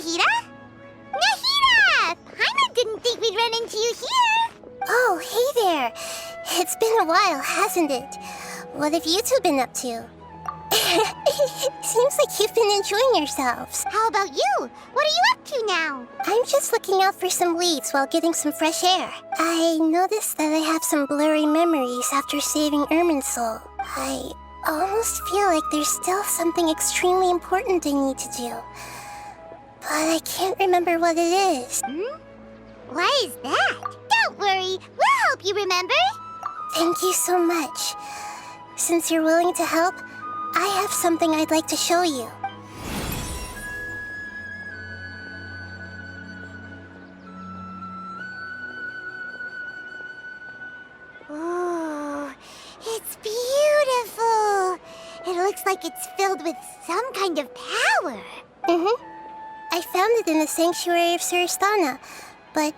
Nahida? Nahida! Paimon didn't think we'd run into you here. Oh, hey there. It's been a while, hasn't it? What have you two been up to? Seems like you've been enjoying yourselves. How about you? What are you up to now? I'm just looking out for some leads while getting some fresh air. I noticed that I have some blurry memories after saving Ermin's soul. I almost feel like there's still something extremely important I need to do. But I can't remember what it is. Why is that? Don't worry, we'll help you remember. Thank you so much. Since you're willing to help, I have something I'd like to show you. Ooh, it's beautiful. It looks like it's filled with some kind of power. I found it in the sanctuary of Suristana, but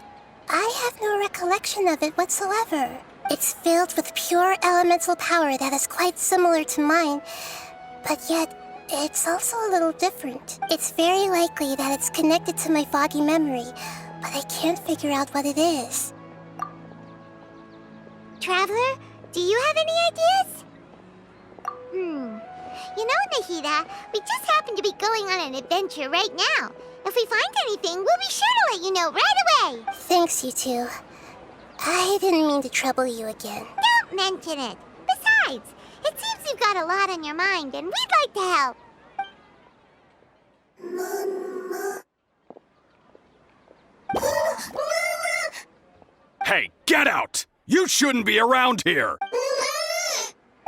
I have no recollection of it whatsoever. It's filled with pure elemental power that is quite similar to mine, but yet it's also a little different. It's very likely that it's connected to my foggy memory, but I can't figure out what it is. Traveler, do you have any ideas? You know, Nahida, we just happen to be going on an adventure right now. If we find anything, we'll be sure to let you know right away. Thanks, you two. I didn't mean to trouble you again. Don't mention it. Besides, it seems you've got a lot on your mind, and we'd like to help. Hey, get out! You shouldn't be around here!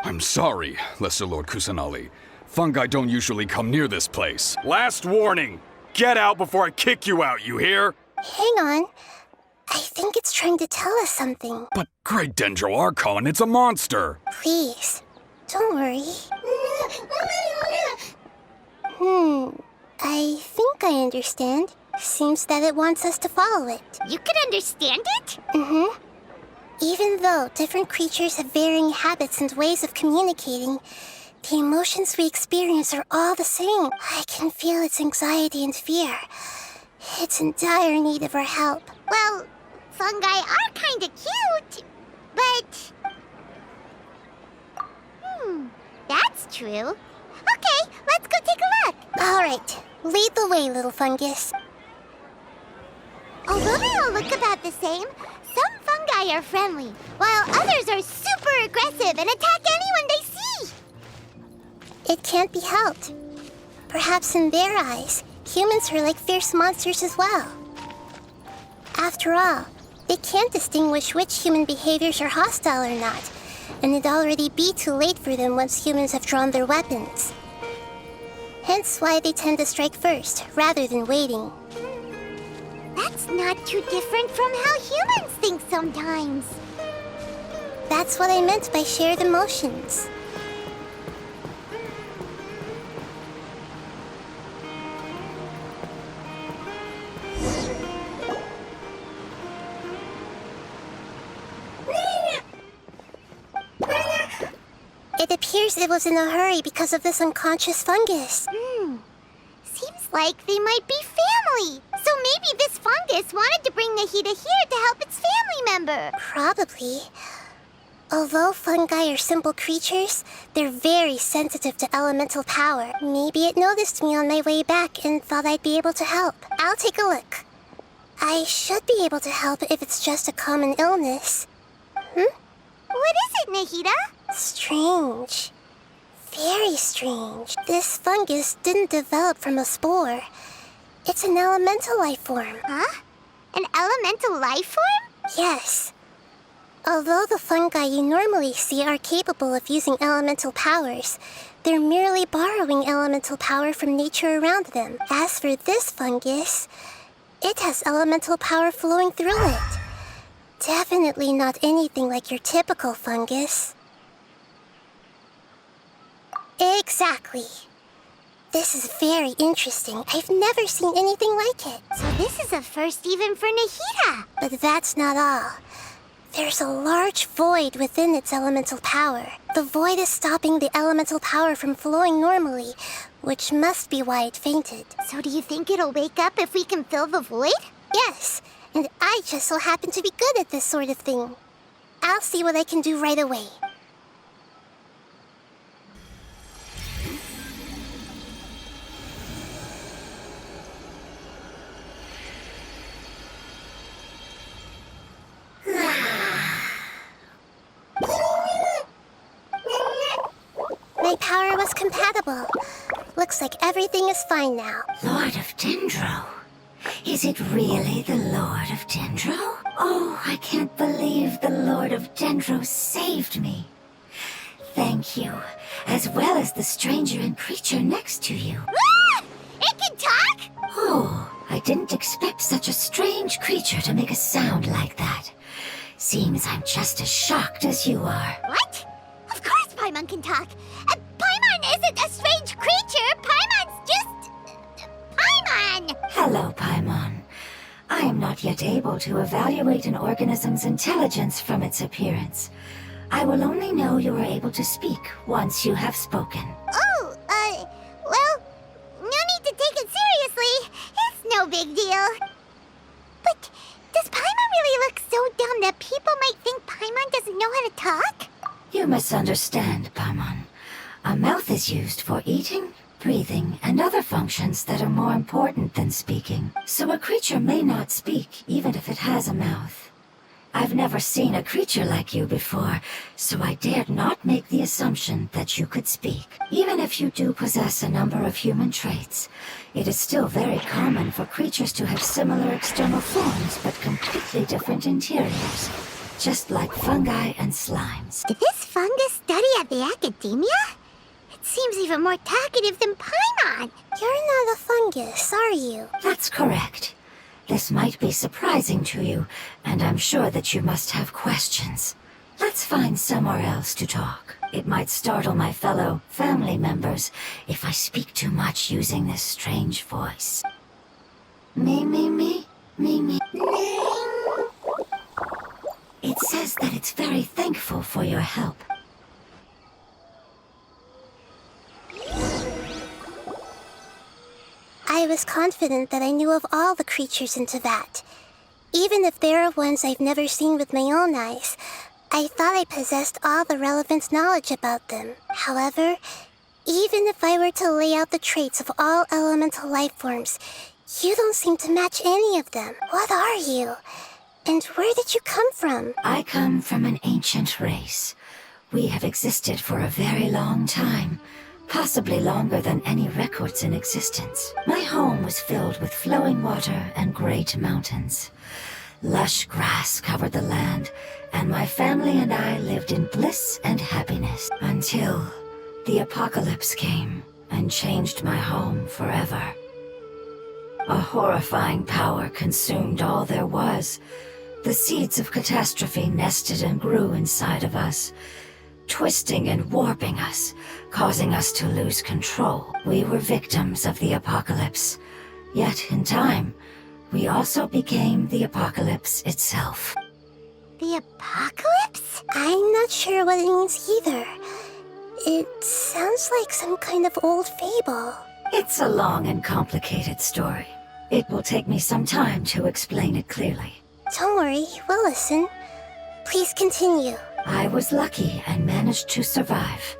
I'm sorry, Lesser Lord Kusanali. Fungi don't usually come near this place. Last warning! Get out before I kick you out, you hear? Hang on. I think it's trying to tell us something. But Great Dendro Archon, it's a monster! Please, don't worry. I think I understand. Seems that it wants us to follow it. You could understand it? Even though different creatures have varying habits and ways of communicating, the emotions we experience are all the same. I can feel its anxiety and fear. It's in dire need of our help. Well, fungi are kinda cute, but... that's true. Okay, let's go take a look. All right, lead the way, little fungus. Although they all look about the same, some fungi are friendly, while others are super aggressive and attack anyone they see. It can't be helped. Perhaps in their eyes, humans are like fierce monsters as well. After all, they can't distinguish which human behaviors are hostile or not, and it'd already be too late for them once humans have drawn their weapons. Hence why they tend to strike first, rather than waiting. That's not too different from how humans think sometimes. That's what I meant by shared emotions. It appears it was in a hurry because of this unconscious fungus. Seems like they might be family. So maybe this fungus wanted to bring Nahida here to help its family member. Probably. Although fungi are simple creatures, they're very sensitive to elemental power. Maybe it noticed me on my way back and thought I'd be able to help. I'll take a look. I should be able to help if it's just a common illness. What is it, Nahida? Strange. Very strange. This fungus didn't develop from a spore. It's an elemental life form. Huh? An elemental life form? Yes. Although the fungi you normally see are capable of using elemental powers, they're merely borrowing elemental power from nature around them. As for this fungus, it has elemental power flowing through it. Definitely not anything like your typical fungus. Exactly. This is very interesting. I've never seen anything like it. So this is a first even for Nahida. But that's not all. There's a large void within its elemental power. The void is stopping the elemental power from flowing normally, which must be why it fainted. So do you think it'll wake up if we can fill the void? Yes, and I just so happen to be good at this sort of thing. I'll see what I can do right away. My power was compatible. Looks like everything is fine now. Lord of Dendro? Is it really the Lord of Dendro? Oh, I can't believe the Lord of Dendro saved me. Thank you, as well as the stranger and creature next to you. Ah! It can talk? Oh, I didn't expect such a strange creature to make a sound like that. Seems I'm just as shocked as you are. What? Of course Paimon can talk. Paimon isn't a strange creature. Paimon's just... Paimon! Hello, Paimon. I am not yet able to evaluate an organism's intelligence from its appearance. I will only know you are able to speak once you have spoken. Oh, well, no need to take it seriously. It's no big deal. But does Paimon really look so dumb that people might think Paimon doesn't know how to talk? You misunderstand, Paimon. A mouth is used for eating, breathing, and other functions that are more important than speaking. So a creature may not speak, even if it has a mouth. I've never seen a creature like you before, so I dared not make the assumption that you could speak. Even if you do possess a number of human traits, it is still very common for creatures to have similar external forms but completely different interiors, just like fungi and slimes. Did this fungus study at the academia? It seems even more talkative than Paimon. You're not a fungus, are you? That's correct. This might be surprising to you, and I'm sure that you must have questions. Let's find somewhere else to talk. It might startle my fellow family members if I speak too much using this strange voice. Me. It says that it's very thankful for your help. I was confident that I knew of all the creatures in Teyvat. Even if there are ones I've never seen with my own eyes, I thought I possessed all the relevant knowledge about them. However, even if I were to lay out the traits of all elemental life forms, you don't seem to match any of them. What are you? And where did you come from? I come from an ancient race. We have existed for a very long time. Possibly longer than any records in existence. My home was filled with flowing water and great mountains. Lush grass covered the land, and my family and I lived in bliss and happiness until the apocalypse came and changed my home forever. A horrifying power consumed all there was. The seeds of catastrophe nested and grew inside of us, twisting and warping us, causing us to lose control. We were victims of the apocalypse. Yet, in time, we also became the apocalypse itself. The apocalypse? I'm not sure what it means either. It sounds like some kind of old fable. It's a long and complicated story. It will take me some time to explain it clearly. Don't worry, we'll listen. Please continue. I was lucky and managed to survive.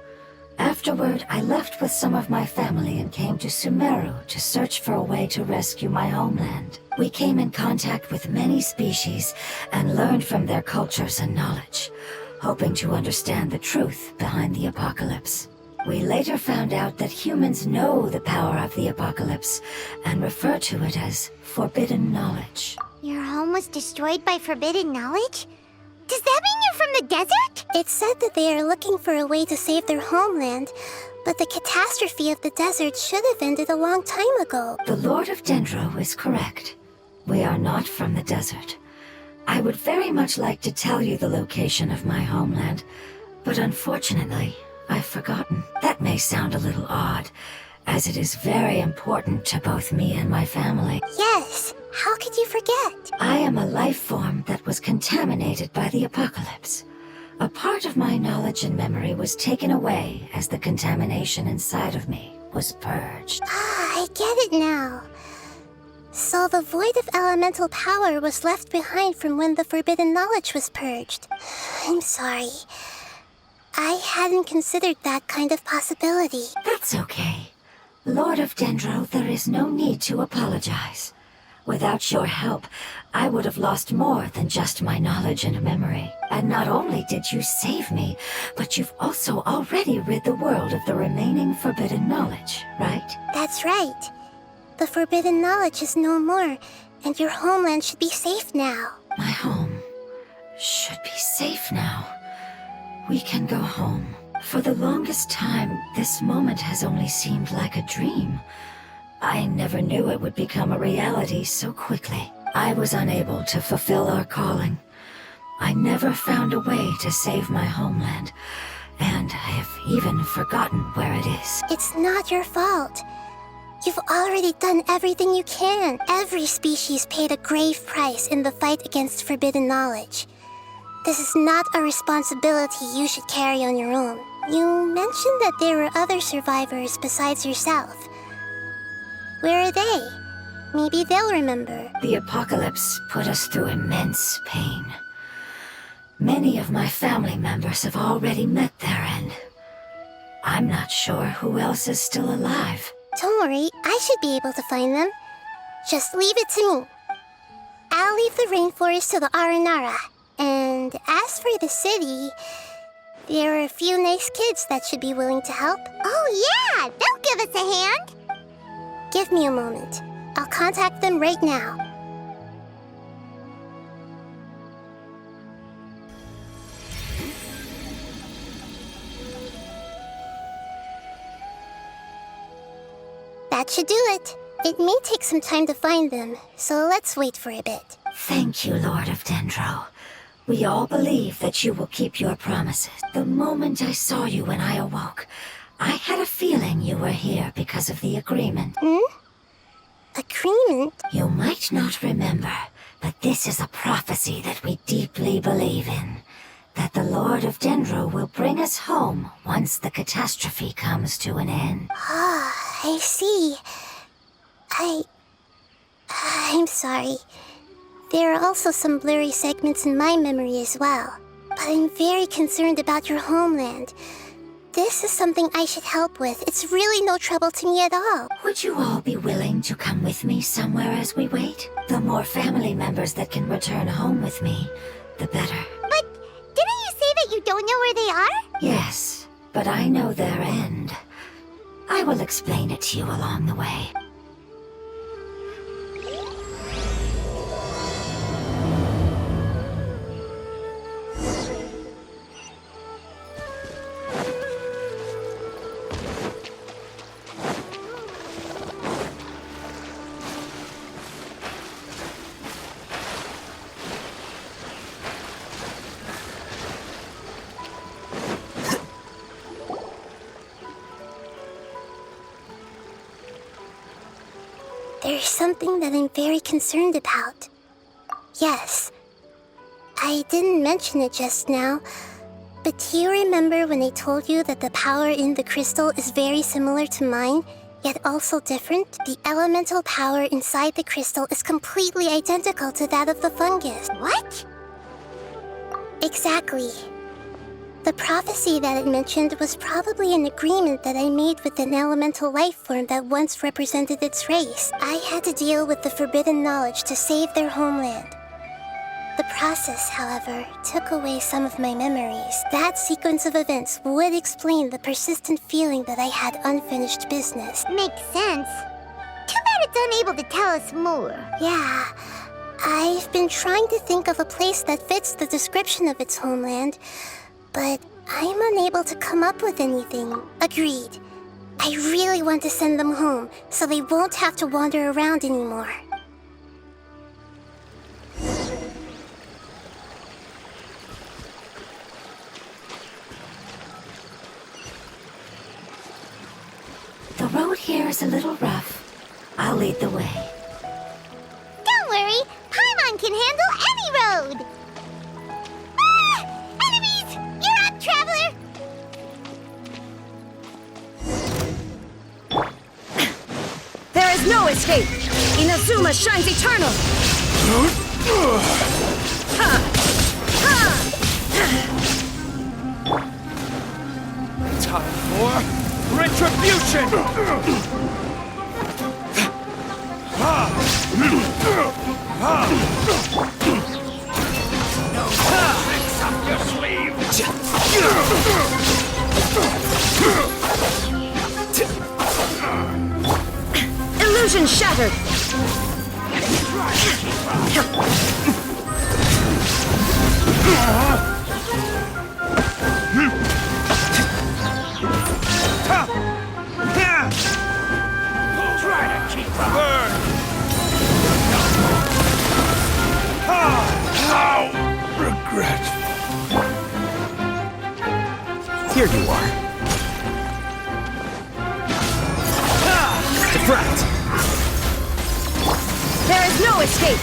Afterward, I left with some of my family and came to Sumeru to search for a way to rescue my homeland. We came in contact with many species and learned from their cultures and knowledge, hoping to understand the truth behind the apocalypse. We later found out that humans know the power of the apocalypse and refer to it as forbidden knowledge. Your home was destroyed by forbidden knowledge? Does that mean you're from the desert? It said that they are looking for a way to save their homeland, but the catastrophe of the desert should have ended a long time ago. The Lord of Dendro is correct. We are not from the desert. I would very much like to tell you the location of my homeland, but unfortunately, I've forgotten. That may sound a little odd, as it is very important to both me and my family. Yes, how could you forget? I am a life form that was contaminated by the apocalypse. A part of my knowledge and memory was taken away as the contamination inside of me was purged. Ah, I get it now. So the void of elemental power was left behind from when the forbidden knowledge was purged. I'm sorry. I hadn't considered that kind of possibility. That's okay. Lord of Dendro, there is no need to apologize. Without your help, I would have lost more than just my knowledge and memory. And not only did you save me, but you've also already rid the world of the remaining forbidden knowledge, right? That's right. The forbidden knowledge is no more, and your homeland should be safe now. My home should be safe now. We can go home. For the longest time, this moment has only seemed like a dream. I never knew it would become a reality so quickly. I was unable to fulfill our calling. I never found a way to save my homeland, and I have even forgotten where it is. It's not your fault. You've already done everything you can. Every species paid a grave price in the fight against forbidden knowledge. This is not a responsibility you should carry on your own. You mentioned that there were other survivors besides yourself. Where are they? Maybe they'll remember. The apocalypse put us through immense pain. Many of my family members have already met their end. I'm not sure who else is still alive. Don't worry, I should be able to find them. Just leave it to me. I'll leave the rainforest to the Aranara. And as for the city, there are a few nice kids that should be willing to help. Oh yeah, they'll give us a hand. Give me a moment. I'll contact them right now. That should do it. It may take some time to find them, so let's wait for a bit. Thank you, Lord of Dendro. We all believe that you will keep your promises. The moment I saw you when I awoke, I had a feeling you were here because of the agreement. Agreement? You might not remember, but this is a prophecy that we deeply believe in. That the Lord of Dendro will bring us home once the catastrophe comes to an end. Ah, I see. I'm sorry. There are also some blurry segments in my memory as well. But I'm very concerned about your homeland. This is something I should help with. It's really no trouble to me at all. Would you all be willing to come with me somewhere as we wait? The more family members that can return home with me, the better. But didn't you say that you don't know where they are? Yes, but I know their end. I will explain it to you along the way. There's something that I'm very concerned about. Yes, I didn't mention it just now, but do you remember when I told you that the power in the crystal is very similar to mine, yet also different? The elemental power inside the crystal is completely identical to that of the fungus. What? Exactly. The prophecy that it mentioned was probably an agreement that I made with an elemental life form that once represented its race. I had to deal with the forbidden knowledge to save their homeland. The process, however, took away some of my memories. That sequence of events would explain the persistent feeling that I had unfinished business. Makes sense. Too bad it's unable to tell us more. Yeah, I've been trying to think of a place that fits the description of its homeland, but I'm unable to come up with anything. Agreed. I really want to send them home, so they won't have to wander around anymore. The road here is a little rough. I'll lead the way. Don't worry, Paimon can handle any road. Ah! Enemies! escape! Inazuma shines eternal! Time for retribution! No tricks up your sleeve! Illusion shattered! Try to keep up! Burn! How regretful. Here you are. Deflect! There is no escape!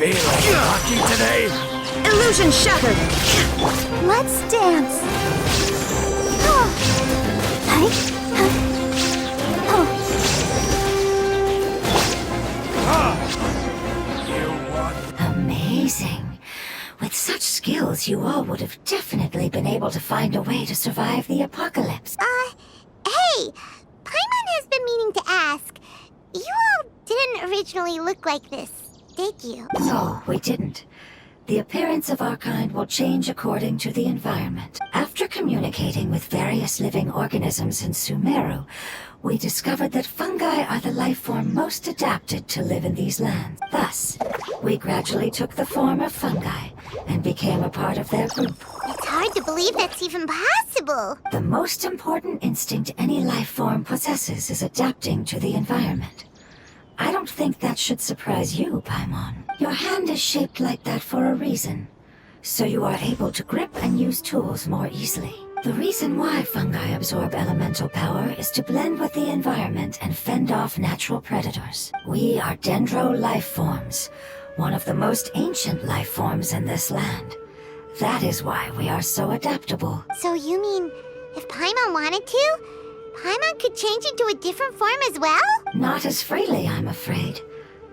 Feeling lucky today? Illusion shattered! Let's dance. Oh. You won. Amazing. With such skills, you all would have definitely been able to find a way to survive the apocalypse. Hey, Paimon has been meaning to ask. You all didn't originally look like this, did you? No, we didn't. The appearance of our kind will change according to the environment. After communicating with various living organisms in Sumeru, we discovered that fungi are the life form most adapted to live in these lands. Thus, we gradually took the form of fungi and became a part of their group. It's hard to believe that's even possible. The most important instinct any life form possesses is adapting to the environment. I don't think that should surprise you, Paimon. Your hand is shaped like that for a reason, so you are able to grip and use tools more easily. The reason why fungi absorb elemental power is to blend with the environment and fend off natural predators. We are dendro life forms, one of the most ancient life forms in this land. That is why we are so adaptable. So you mean, if Paimon wanted to, Paimon could change into a different form as well? Not as freely, I'm afraid.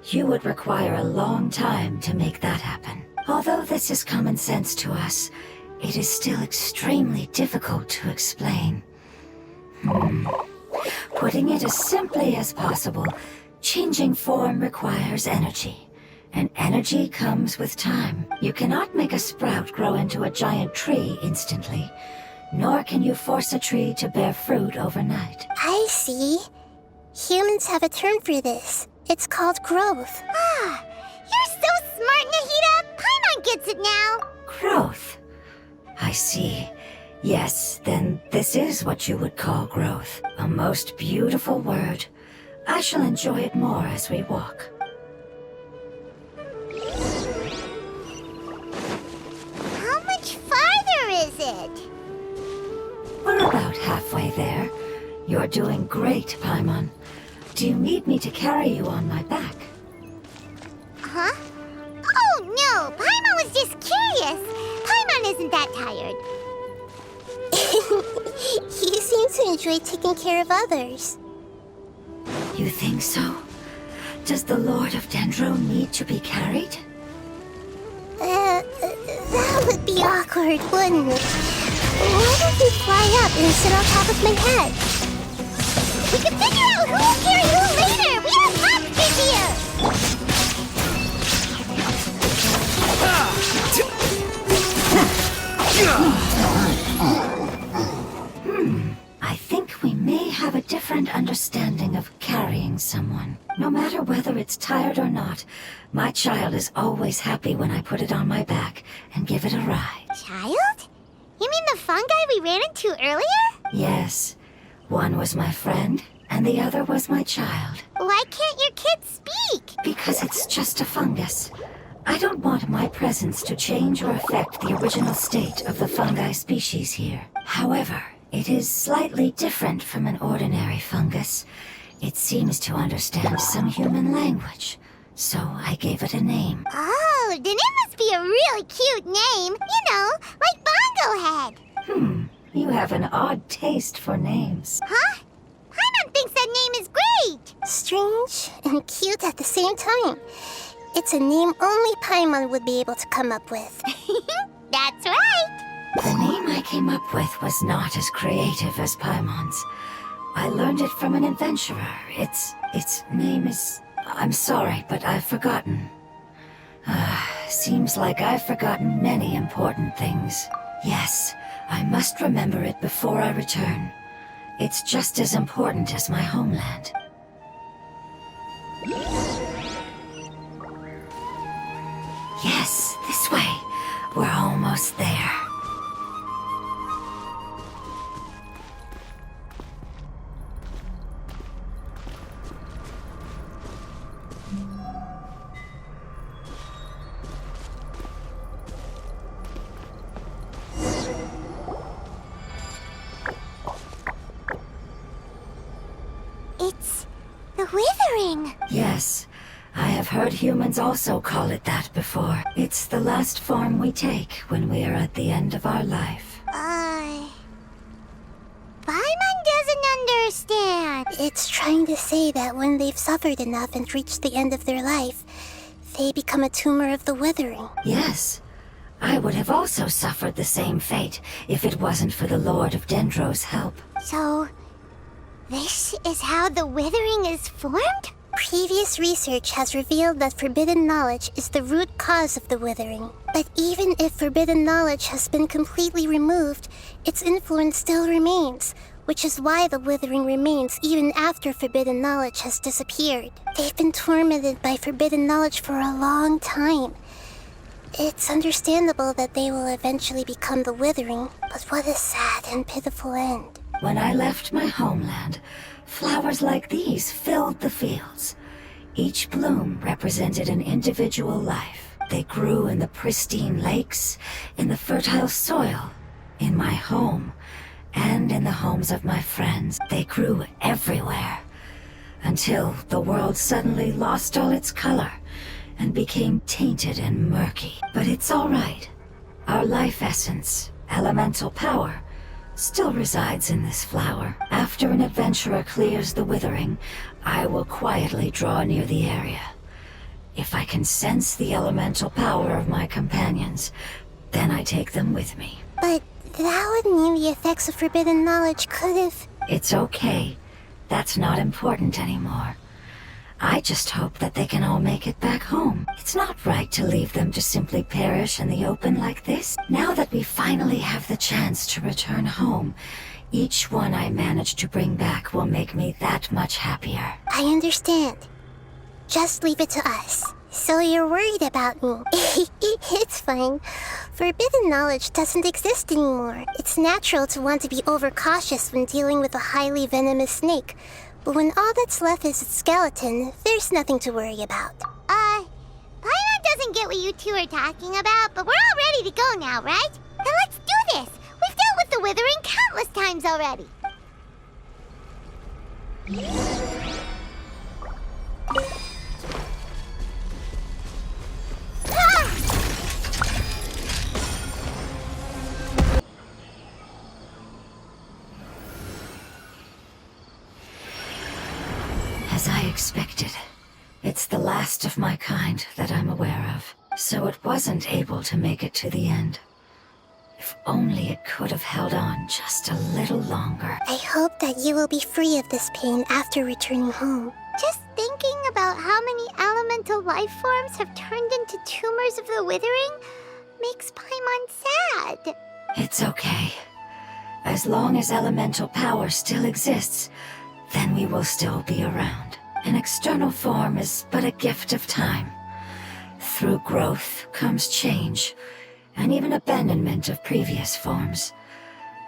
You would require a long time to make that happen. Although this is common sense to us, it is still extremely difficult to explain. Putting it as simply as possible, changing form requires energy. And energy comes with time. You cannot make a sprout grow into a giant tree instantly, nor can you force a tree to bear fruit overnight. I see. Humans have a term for this. It's called growth. Ah, you're so smart, Nahida! Paimon gets it now! Growth. I see. Yes, then this is what you would call growth. A most beautiful word. I shall enjoy it more as we walk. How much farther is it? We're about halfway there. You're doing great, Paimon. Do you need me to carry you on my back? Huh? Oh, no! Paimon was just curious! Paimon isn't that tired. You seem to enjoy taking care of others. You think so? Does the Lord of Dendro need to be carried? That would be awkward, wouldn't it? Why don't you fly up and sit on top of my head? We can figure out who will carry who later! We have options here! I think we may have a different understanding of carrying someone. No matter whether it's tired or not, my child is always happy when I put it on my back and give it a ride. Child? You mean the fungi we ran into earlier? Yes. One was my friend, and the other was my child. Why can't your kid speak? Because it's just a fungus. I don't want my presence to change or affect the original state of the fungi species here. However, it is slightly different from an ordinary fungus. It seems to understand some human language, so I gave it a name. Oh, then it must be a really cute name. You know, like Bongo Head. You have an odd taste for names. Huh? Paimon thinks that name is great. Strange and cute at the same time. It's a name only Paimon would be able to come up with. That's right. The name I came up with was not as creative as Paimon's. I learned it from an adventurer. Its name is... I'm sorry, but I've forgotten. Seems like I've forgotten many important things. Yes, I must remember it before I return. It's just as important as my homeland. Yes, this way. We're almost there. It's the Withering. Yes, I have heard humans also call it that before. It's the last form we take when we are at the end of our life. Paimon doesn't understand. It's trying to say that when they've suffered enough and reached the end of their life, they become a tumor of the Withering. Yes, I would have also suffered the same fate if it wasn't for the Lord of Dendro's help. So, this is how the Withering is formed? Previous research has revealed that forbidden knowledge is the root cause of the Withering. But even if forbidden knowledge has been completely removed, its influence still remains, which is why the Withering remains even after forbidden knowledge has disappeared. They've been tormented by forbidden knowledge for a long time. It's understandable that they will eventually become the Withering, but what a sad and pitiful end. When I left my homeland, flowers like these filled the fields. Each bloom represented an individual life. They grew in the pristine lakes, in the fertile soil, in my home, and in the homes of my friends. They grew everywhere, until the world suddenly lost all its color and became tainted and murky. But it's all right. Our life essence, elemental power, still resides in this flower. After an adventurer clears the Withering, I will quietly draw near the area. If I can sense the elemental power of my companions, then I take them with me. But that would mean the effects of forbidden knowledge could have... It's okay. That's not important anymore. I just hope that they can all make it back home. It's not right to leave them to simply perish in the open like this. Now that we finally have the chance to return home, each one I manage to bring back will make me that much happier. I understand. Just leave it to us. So you're worried about me. It's fine. Forbidden knowledge doesn't exist anymore. It's natural to want to be overcautious when dealing with a highly venomous snake. But when all that's left is its skeleton, there's nothing to worry about. Paimon doesn't get what you two are talking about, but we're all ready to go now, right? Then let's do this! We've dealt with the Withering countless times already. As I expected, it's the last of my kind that I'm aware of, so it wasn't able to make it to the end. If only it could have held on just a little longer. I hope that you will be free of this pain after returning home. Just thinking about how many elemental life forms have turned into tumors of the Withering makes Paimon sad. It's okay. As long as elemental power still exists, then we will still be around. An external form is but a gift of time. Through growth comes change, and even abandonment of previous forms.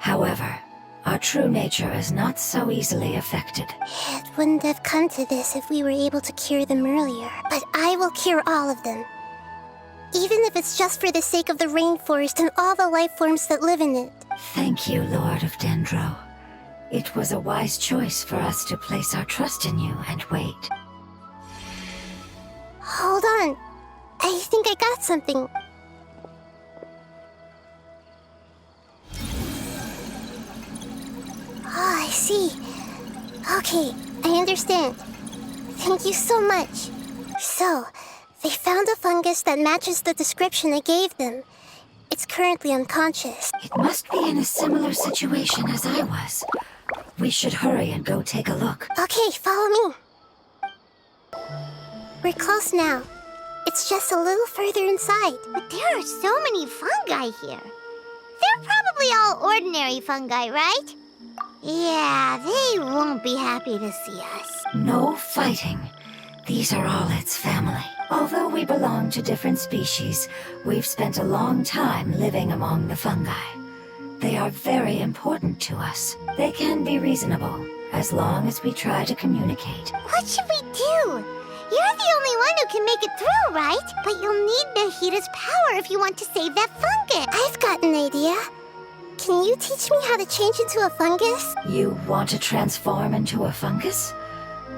However, our true nature is not so easily affected. It wouldn't have come to this if we were able to cure them earlier. But I will cure all of them. even if it's just for the sake of the rainforest and all the life forms that live in it. Thank you, Lord of Dendro. It was a wise choice for us to place our trust in you and wait. Hold on. I think I got something. Oh, I see. Okay, I understand. Thank you so much. So, they found a fungus that matches the description I gave them. It's currently unconscious. It must be in a similar situation as I was. We should hurry and go take a look. Okay, follow me. We're close now. It's just a little further inside. But there are so many fungi here. They're probably all ordinary fungi, right? Yeah, they won't be happy to see us. No fighting. These are all its family. Although we belong to different species, we've spent a long time living among the fungi. They are very important to us. They can be reasonable, as long as we try to communicate. What should we do? You're the only one who can make it through, right? But you'll need Nahida's power if you want to save that fungus. I've got an idea. Can you teach me how to change into a fungus? You want to transform into a fungus?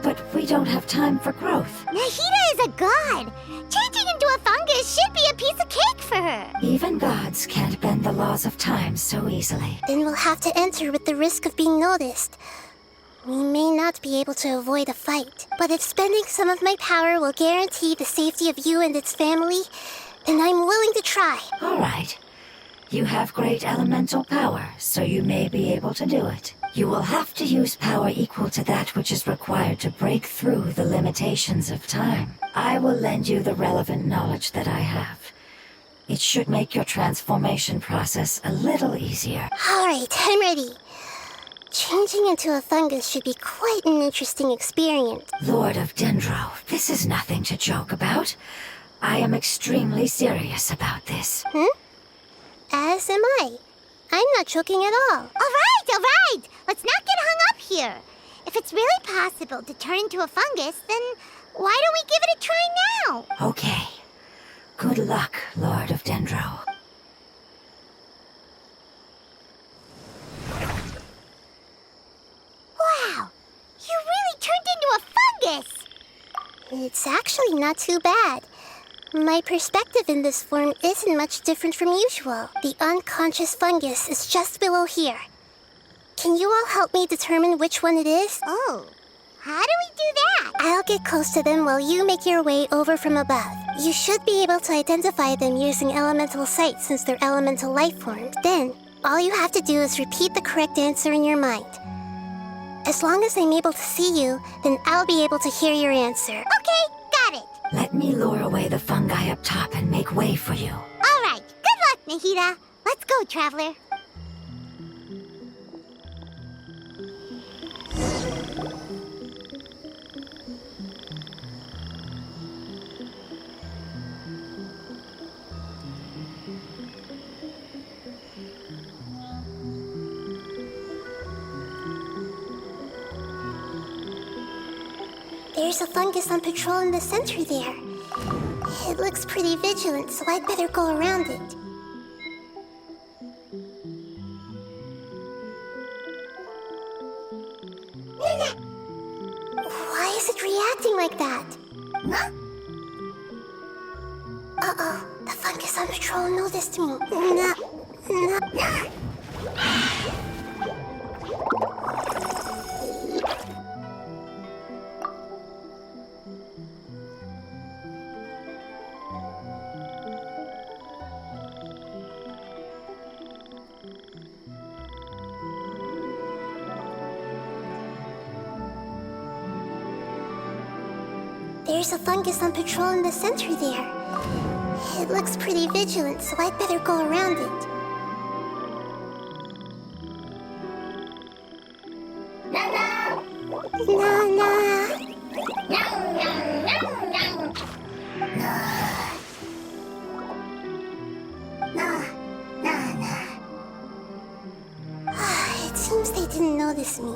But we don't have time for growth. Nahida is a god. Changing into a fungus should be a piece of cake for her. Even gods can't bend the laws of time so easily. Then we'll have to enter with the risk of being noticed. We may not be able to avoid a fight, but if spending some of my power will guarantee the safety of you and its family, then I'm willing to try. All right. You have great elemental power, so you may be able to do it. You will have to use power equal to that which is required to break through the limitations of time. I will lend you the relevant knowledge that I have. It should make your transformation process a little easier. All right, I'm ready. Changing into a fungus should be quite an interesting experience. Lord of Dendro, this is nothing to joke about. I am extremely serious about this. As am I. I'm not joking at all. All right. Let's not get hung up here. If it's really possible to turn into a fungus, then why don't we give it a try now? Okay. Good luck, Lord of Dendro. Wow, you really turned into a fungus! It's actually not too bad. My perspective in this form isn't much different from usual. The unconscious fungus is just below here. Can you all help me determine which one it is? Oh, how do we do that? I'll get close to them while you make your way over from above. You should be able to identify them using elemental sight since they're elemental life forms. Then, all you have to do is repeat the correct answer in your mind. As long as I'm able to see you, then I'll be able to hear your answer. Okay, got it. Let me lure away the fungi up top and make way for you. All right, good luck, Nahida. Let's go, Traveler. There's a fungus on patrol in the center there. It looks pretty vigilant, so I'd better go around it. Why is it reacting like that? Uh-oh, the fungus on patrol noticed me. There's a fungus on patrol in the center there. It looks pretty vigilant, so I'd better go around it. It seems they didn't notice me.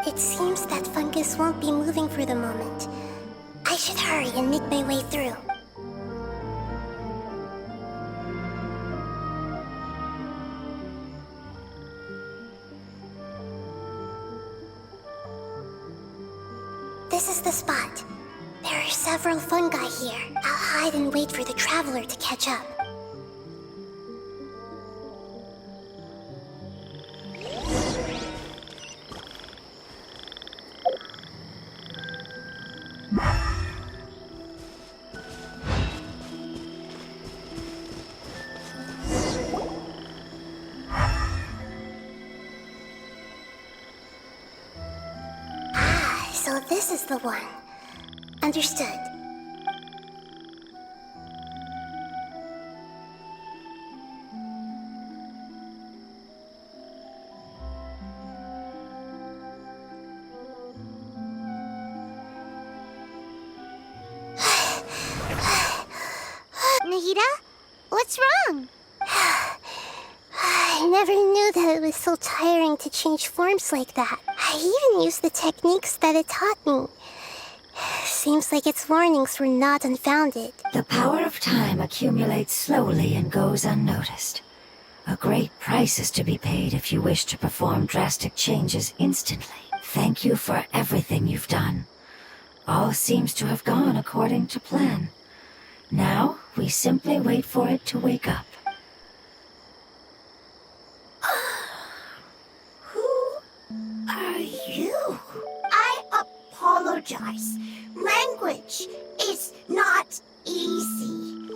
It seems that fungus won't be moving for the moment. I should hurry and make my way through. this is the spot. There are several fungi here. I'll hide and wait for the traveler to catch up. So this is the one. Understood. Nahida? What's wrong? I never knew that it was so tiring to change forms like that. I even used the techniques that it taught me. Seems like its warnings were not unfounded. The power of time accumulates slowly and goes unnoticed. A great price is to be paid if you wish to perform drastic changes instantly. Thank you for everything you've done. All seems to have gone according to plan. Now, we simply wait for it to wake up. Are you? I apologize. Language is not easy.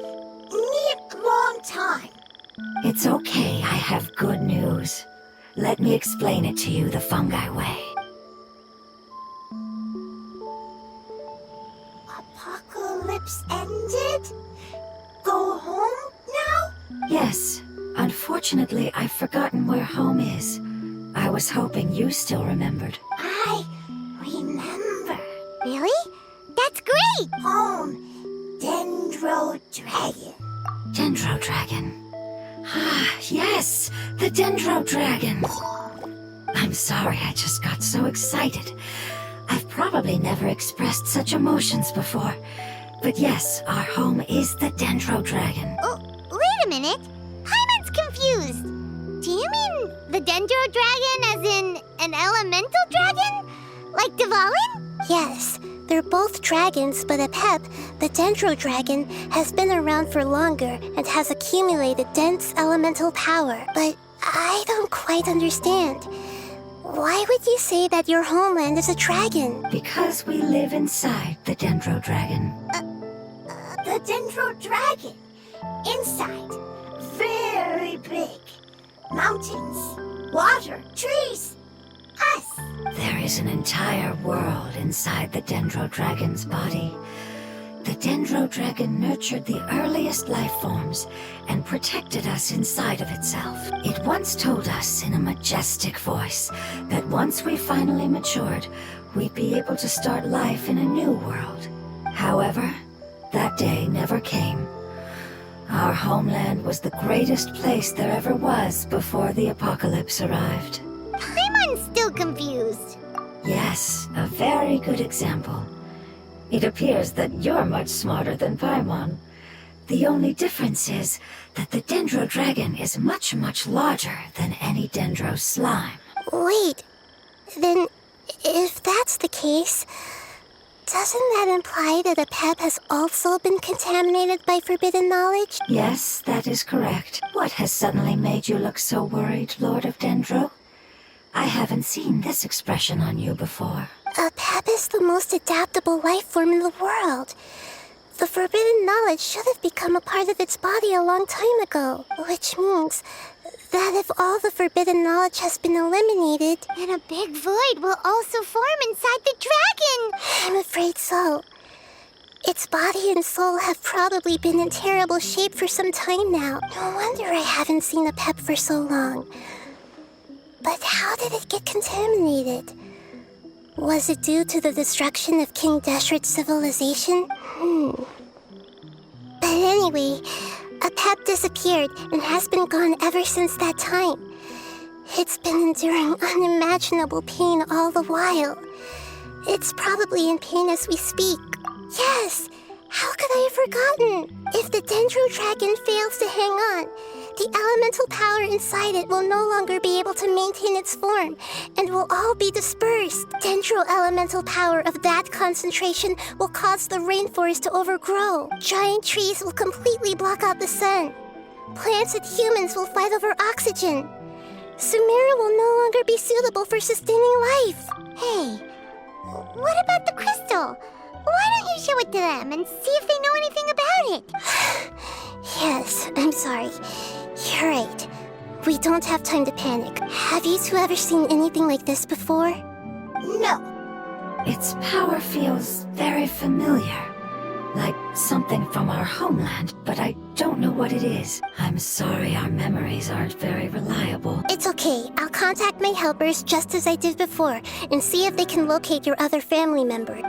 Need long time. It's okay, I have good news. Let me explain it to you the fungi way. Apocalypse ended? Go home now? Yes, unfortunately I've forgotten where home is. I was hoping you still remembered. I remember. Really? That's great! Home. Dendro Dragon. Dendro Dragon. Ah, yes, the Dendro Dragon. I'm sorry, I just got so excited. I've probably never expressed such emotions before. But yes, our home is the Dendro Dragon. Oh, wait a minute. Paimon's confused. Do you mean the Dendro Dragon as in an elemental dragon? Like Dvalin? Yes, they're both dragons, but Apep, the Dendro Dragon, has been around for longer and has accumulated dense elemental power. But I don't quite understand. Why would you say that your homeland is a dragon? Because we live inside the Dendro Dragon. The Dendro Dragon. Inside. Very big. Mountains. Water. Trees. Us. There is an entire world inside the Dendro Dragon's body. The Dendro Dragon nurtured the earliest life forms and protected us inside of itself. It once told us in a majestic voice that once we finally matured, we'd be able to start life in a new world. However, that day never came. Our homeland was the greatest place there ever was before the apocalypse arrived. Paimon's still confused. Yes, a very good example. It appears that you're much smarter than Paimon. The only difference is that the Dendro Dragon is much, much larger than any Dendro slime. Wait, then if that's the case, doesn't that imply that Apep has also been contaminated by forbidden knowledge? Yes, that is correct. What has suddenly made you look so worried, Lord of Dendro? I haven't seen this expression on you before. Apep is the most adaptable life form in the world. The forbidden knowledge should have become a part of its body a long time ago, which means that if all the forbidden knowledge has been eliminated, then a big void will also form inside the dragon. I'm afraid so. Its body and soul have probably been in terrible shape for some time now. No wonder I haven't seen Apep for so long. But how did it get contaminated? Was it due to the destruction of King Deshret's civilization? But anyway, Apep disappeared and has been gone ever since that time. It's been enduring unimaginable pain all the while. It's probably in pain as we speak. Yes! How could I have forgotten? If the Dendro Dragon fails to hang on, The elemental power inside it will no longer be able to maintain its form and will all be dispersed. Dendro-elemental power of that concentration will cause the rainforest to overgrow. Giant trees will completely block out the sun. Plants and humans will fight over oxygen. Sumeru will no longer be suitable for sustaining life. Hey, what about the crystal? Why don't you show it to them and see if they know anything about it? Yes, I'm sorry. You're right. We don't have time to panic. Have you two ever seen anything like this before? No. Its power feels very familiar. Like something from our homeland, but I don't know what it is. I'm sorry our memories aren't very reliable. It's okay. I'll contact my helpers just as I did before and see if they can locate your other family member.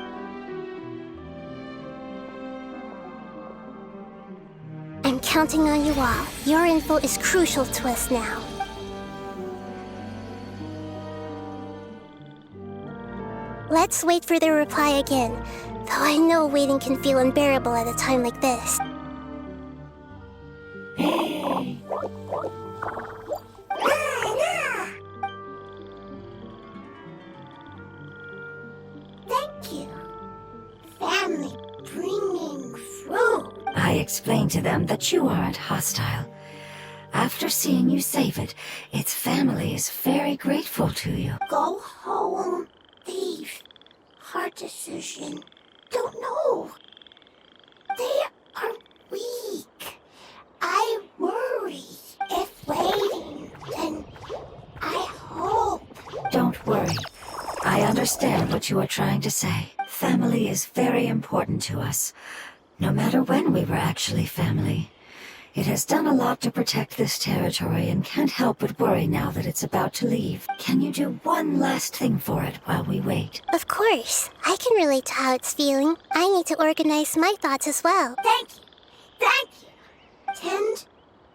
I'm counting on you all. Your info is crucial to us now. Let's wait for their reply again, though I know waiting can feel unbearable at a time like this. Thank you. Family bringing fruit. I explained to them that you aren't hostile. After seeing you save it, its family is very grateful to you. Go home. Leave. Hard decision. Don't know. They are weak. I worry. If waiting, then I hope. Don't worry. I understand what you are trying to say. Family is very important to us. No matter when we were actually family. It has done a lot to protect this territory and can't help but worry now that it's about to leave. Can you do one last thing for it while we wait? Of course. I can relate to how it's feeling. I need to organize my thoughts as well. Thank you. Thank you. Tend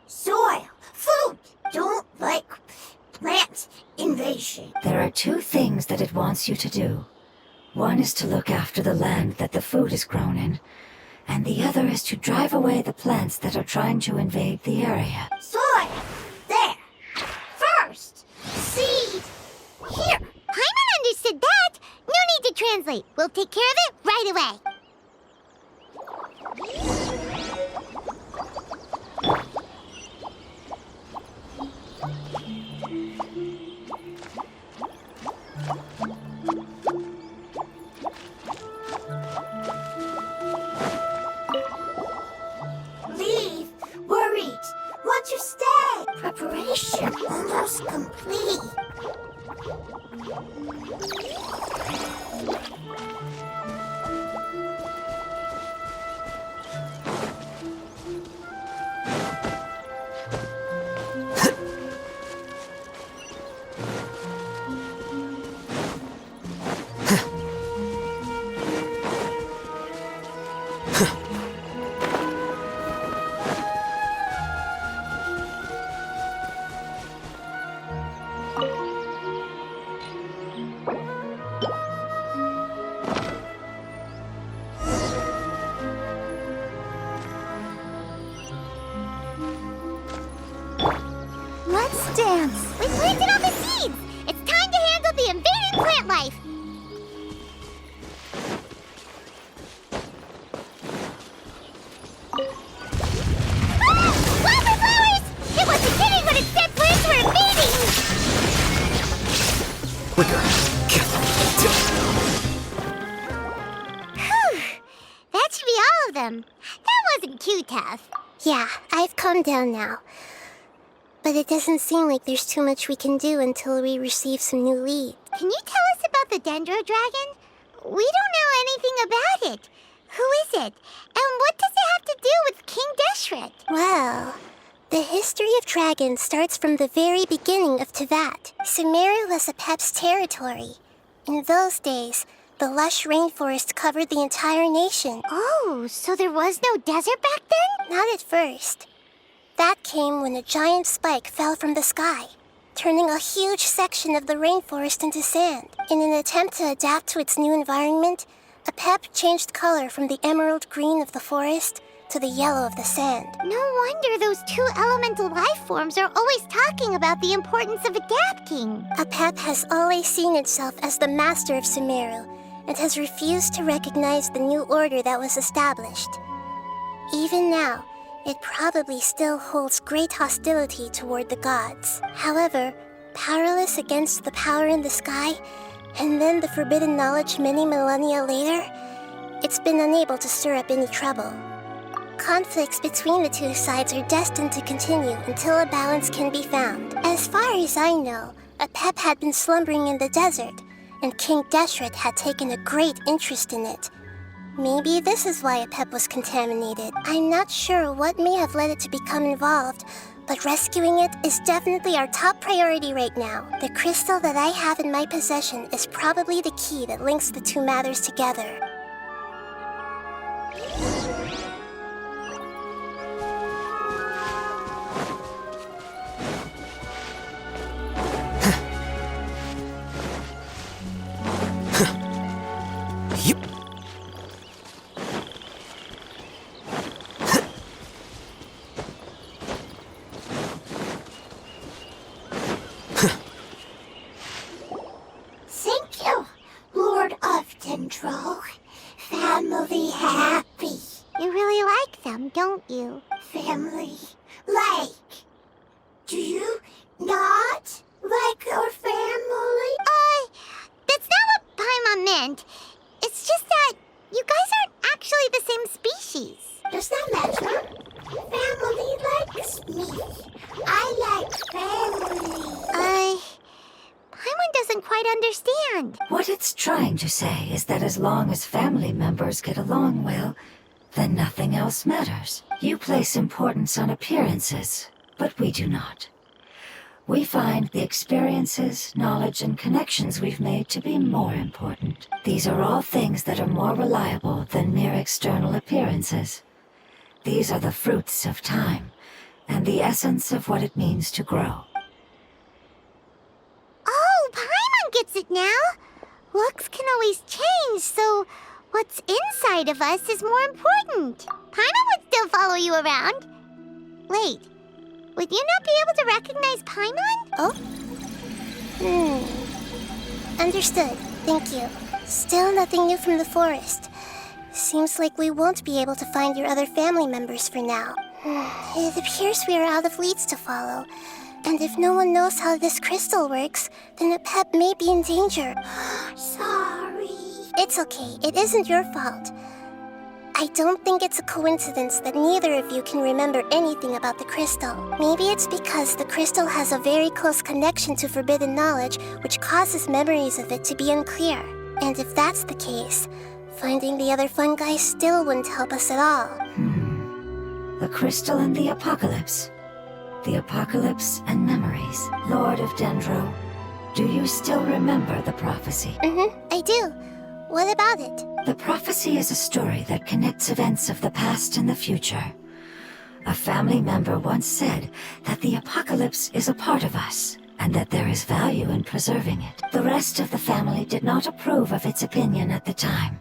soil. Food. Don't like plant invasion. There are two things that it wants you to do. One is to look after the land that the food is grown in, and the other is to drive away the plants that are trying to invade the area. Soil. There. First. Seed. Here. Paimon understood that. No need to translate. We'll take care of it right away. Leave. Worried. Want to stay. Preparation almost complete. Let's dance. We planted all the seeds. It's time to handle the invading plant life. Ah! Wildflowers! It wasn't kidding when it said plants were invading. Quicker. Whew. That should be all of them. That wasn't too tough. Yeah, I've calmed down now. But it doesn't seem like there's too much we can do until we receive some new leads. Can you tell us about the Dendro Dragon? We don't know anything about it. Who is it? And what does it have to do with King Deshret? Well, the history of dragons starts from the very beginning of Tevat. Sumeru was Apep's territory. In those days, the lush rainforest covered the entire nation. Oh, so there was no desert back then? Not at first. That came when a giant spike fell from the sky, turning a huge section of the rainforest into sand. In an attempt to adapt to its new environment, Apep changed color from the emerald green of the forest to the yellow of the sand. No wonder those two elemental life forms are always talking about the importance of adapting. Apep has always seen itself as the master of Sumeru and has refused to recognize the new order that was established. Even now, it probably still holds great hostility toward the gods. However, powerless against the power in the sky, and then the forbidden knowledge many millennia later, it's been unable to stir up any trouble. Conflicts between the two sides are destined to continue until a balance can be found. As far as I know, Apep had been slumbering in the desert, and King Deshret had taken a great interest in it. Maybe this is why Apep was contaminated. I'm not sure what may have led it to become involved, but rescuing it is definitely our top priority right now. The crystal that I have in my possession is probably the key that links the two matters together. Thank you, Lord of Dendro. Family happy. You really like them, don't you? Family like. Do you not like your family? That's not what Paimon meant. It's just that you guys aren't actually the same species. Does that matter? Family likes me. I like family. Paimon doesn't quite understand. What it's trying to say is that as long as family members get along well, then nothing else matters. You place importance on appearances, but we do not. We find the experiences, knowledge, and connections we've made to be more important. These are all things that are more reliable than mere external appearances. These are the fruits of time, and the essence of what it means to grow. Oh, Paimon gets it now. Looks can always change, so what's inside of us is more important. Paimon would still follow you around. Wait, would you not be able to recognize Paimon? Oh? Understood. Thank you. Still nothing new from the forest. Seems like we won't be able to find your other family members for now. It appears we are out of leads to follow. And if no one knows how this crystal works, then Apep may be in danger. Sorry. It's okay. It isn't your fault. I don't think it's a coincidence that neither of you can remember anything about the crystal. Maybe it's because the crystal has a very close connection to forbidden knowledge, which causes memories of it to be unclear. And if that's the case, finding the other fungi still wouldn't help us at all. The crystal and the apocalypse. The apocalypse and memories. Lord of Dendro, do you still remember the prophecy? I do. What about it? The prophecy is a story that connects events of the past and the future. A family member once said that the apocalypse is a part of us, and that there is value in preserving it. The rest of the family did not approve of its opinion at the time,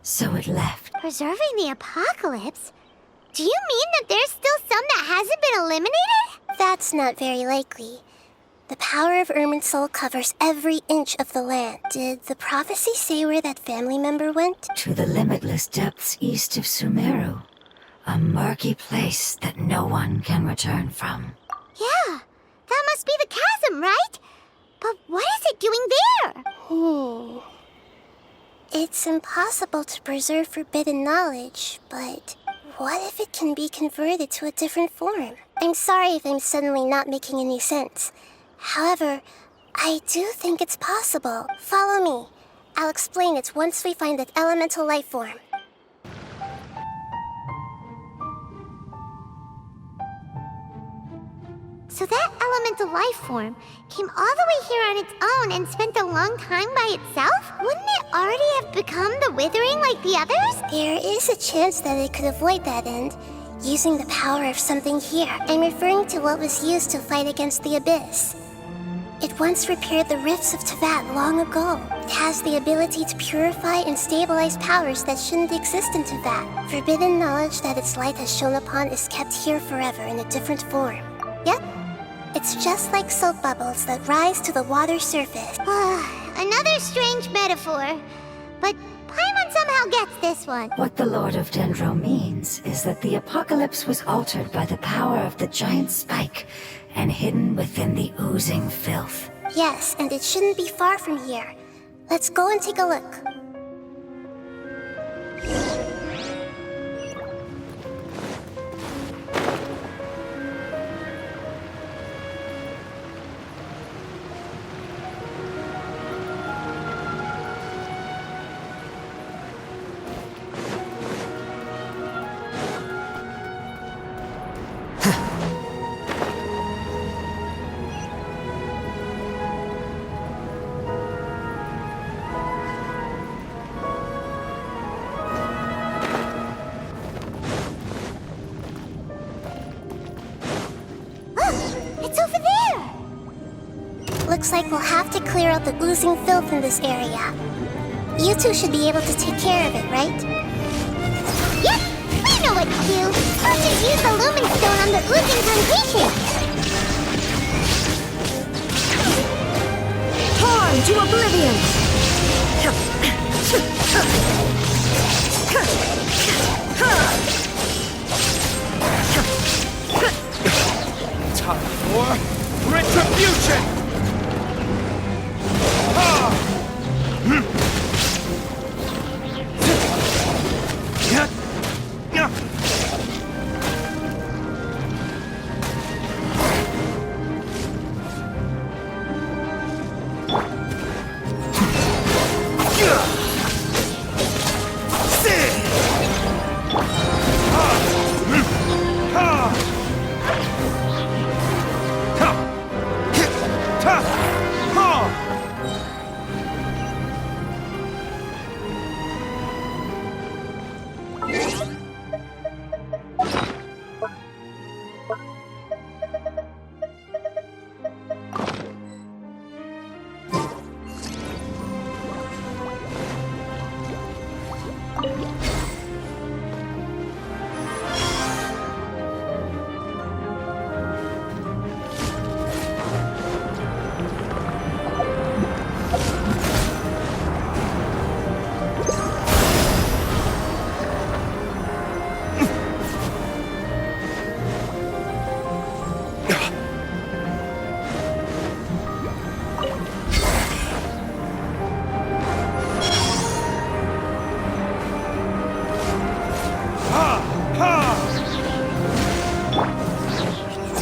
so it left. Preserving the apocalypse? Do you mean that there's still some that hasn't been eliminated? That's not very likely. The power of Irminsul covers every inch of the land. Did the prophecy say where that family member went? To the limitless depths east of Sumeru, a murky place that no one can return from. Yeah, that must be the chasm, right? But what is it doing there? It's impossible to preserve forbidden knowledge, but what if it can be converted to a different form? I'm sorry if I'm suddenly not making any sense. However, I do think it's possible. Follow me. I'll explain it once we find that elemental life form. So that elemental life form came all the way here on its own and spent a long time by itself? Wouldn't it already have become the Withering like the others? There is a chance that it could avoid that end, using the power of something here. I'm referring to what was used to fight against the Abyss. It once repaired the rifts of Teyvat long ago. It has the ability to purify and stabilize powers that shouldn't exist in Teyvat. Forbidden knowledge that its light has shone upon is kept here forever in a different form. Yep. It's just like soap bubbles that rise to the water's surface. Another strange metaphor. But Paimon somehow gets this one. What the Lord of Dendro means is that the apocalypse was altered by the power of the giant spike and hidden within the oozing filth. Yes, and it shouldn't be far from here. Let's go and take a look. It's over there! Looks like we'll have to clear out the oozing filth in this area. You two should be able to take care of it, right? Yep, we know what to do. Let's just use the Lumen Stone on the oozing plantation. Torn to oblivion! Time for retribution!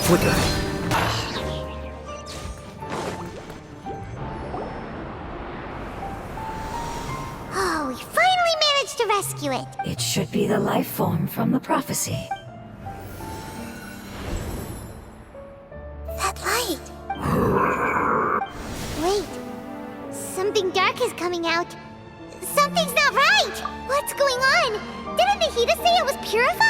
Flicker. Oh, we finally managed to rescue it. It should be the life form from the prophecy. That light! Wait, something dark is coming out. Something's not right! What's going on? Didn't Nahida say it was purified?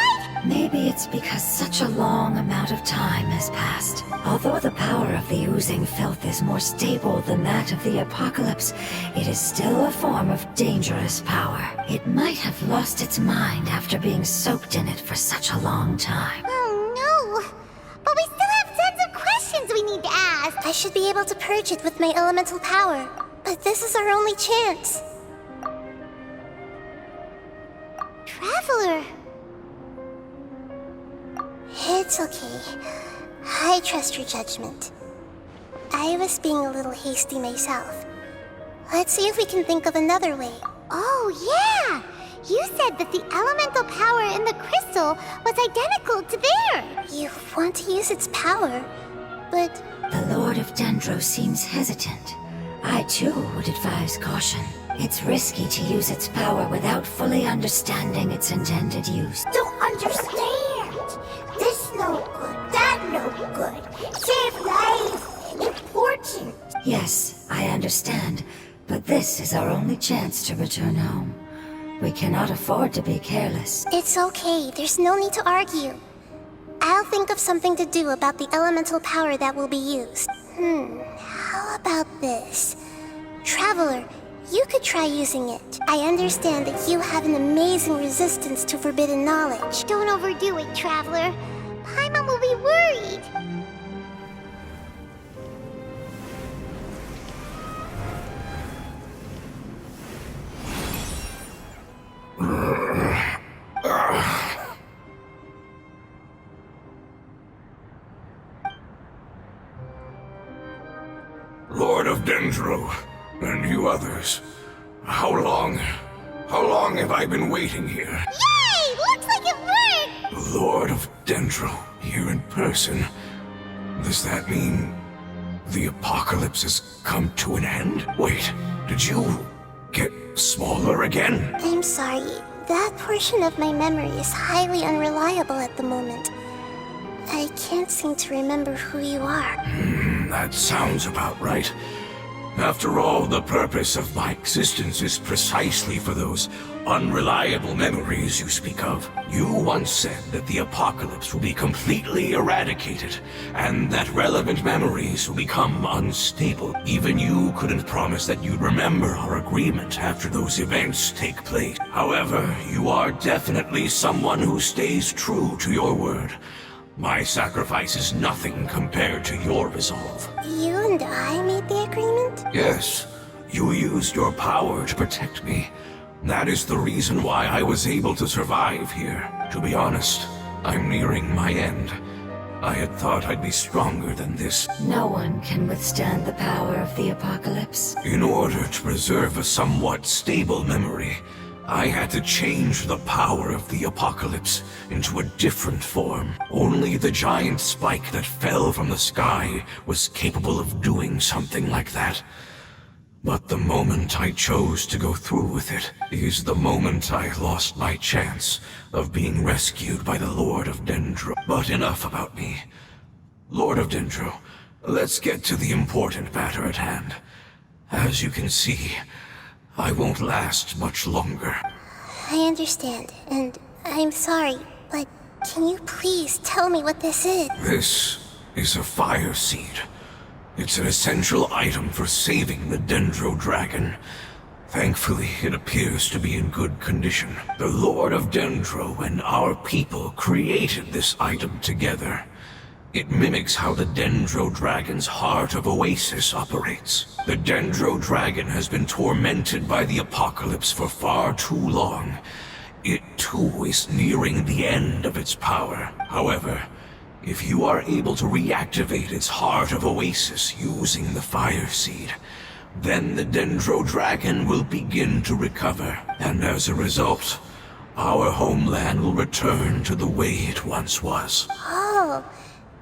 Maybe it's because such a long amount of time has passed. Although the power of the oozing filth is more stable than that of the apocalypse, it is still a form of dangerous power. It might have lost its mind after being soaked in it for such a long time. Oh no! But we still have tons of questions we need to ask! I should be able to purge it with my elemental power. But this is our only chance. Traveler! It's okay. I trust your judgment. I was being a little hasty myself. Let's see if we can think of another way. Oh, yeah! You said that the elemental power in the crystal was identical to theirs! You want to use its power, but The Lord of Dendro seems hesitant. I too would advise caution. It's risky to use its power without fully understanding its intended use. Don't understand. This no good, that no good. Save life. Important. Yes, I understand, but this is our only chance to return home. We cannot afford to be careless. it's okay. There's no need to argue. I'll think of something to do about the elemental power that will be used. How about this. Traveler, you could try using it. I understand that you have an amazing resistance to forbidden knowledge. Don't overdo it, Traveler. Paimon will be worried. Lord of Dendro, and you others. How long have I been waiting here? Yay! Looks like it worked! Lord of Dendro, here in person. Does that mean the apocalypse has come to an end? Wait, did you get smaller again? I'm sorry. That portion of my memory is highly unreliable at the moment. I can't seem to remember who you are. That sounds about right. After all, the purpose of my existence is precisely for those unreliable memories you speak of. You once said that the apocalypse will be completely eradicated, and that relevant memories will become unstable. Even you couldn't promise that you'd remember our agreement after those events take place. However, you are definitely someone who stays true to your word. My sacrifice is nothing compared to your resolve. You and I made the agreement? Yes, you used your power to protect me. That is the reason why I was able to survive here. To be honest, I'm nearing my end. I had thought I'd be stronger than this. No one can withstand the power of the apocalypse. In order to preserve a somewhat stable memory, I had to change the power of the apocalypse into a different form. Only the giant spike that fell from the sky was capable of doing something like that. But the moment I chose to go through with it is the moment I lost my chance of being rescued by the Lord of Dendro. But enough about me. Lord of Dendro, let's get to the important matter at hand. As you can see, I won't last much longer. I understand, and I'm sorry, but can you please tell me what this is? This is a fire seed. It's an essential item for saving the Dendro Dragon. Thankfully, it appears to be in good condition. The Lord of Dendro and our people created this item together. It mimics how the Dendro Dragon's Heart of Oasis operates. The Dendro Dragon has been tormented by the apocalypse for far too long. It too is nearing the end of its power. However, if you are able to reactivate its Heart of Oasis using the Fire Seed, then the Dendro Dragon will begin to recover. And as a result, our homeland will return to the way it once was. Oh,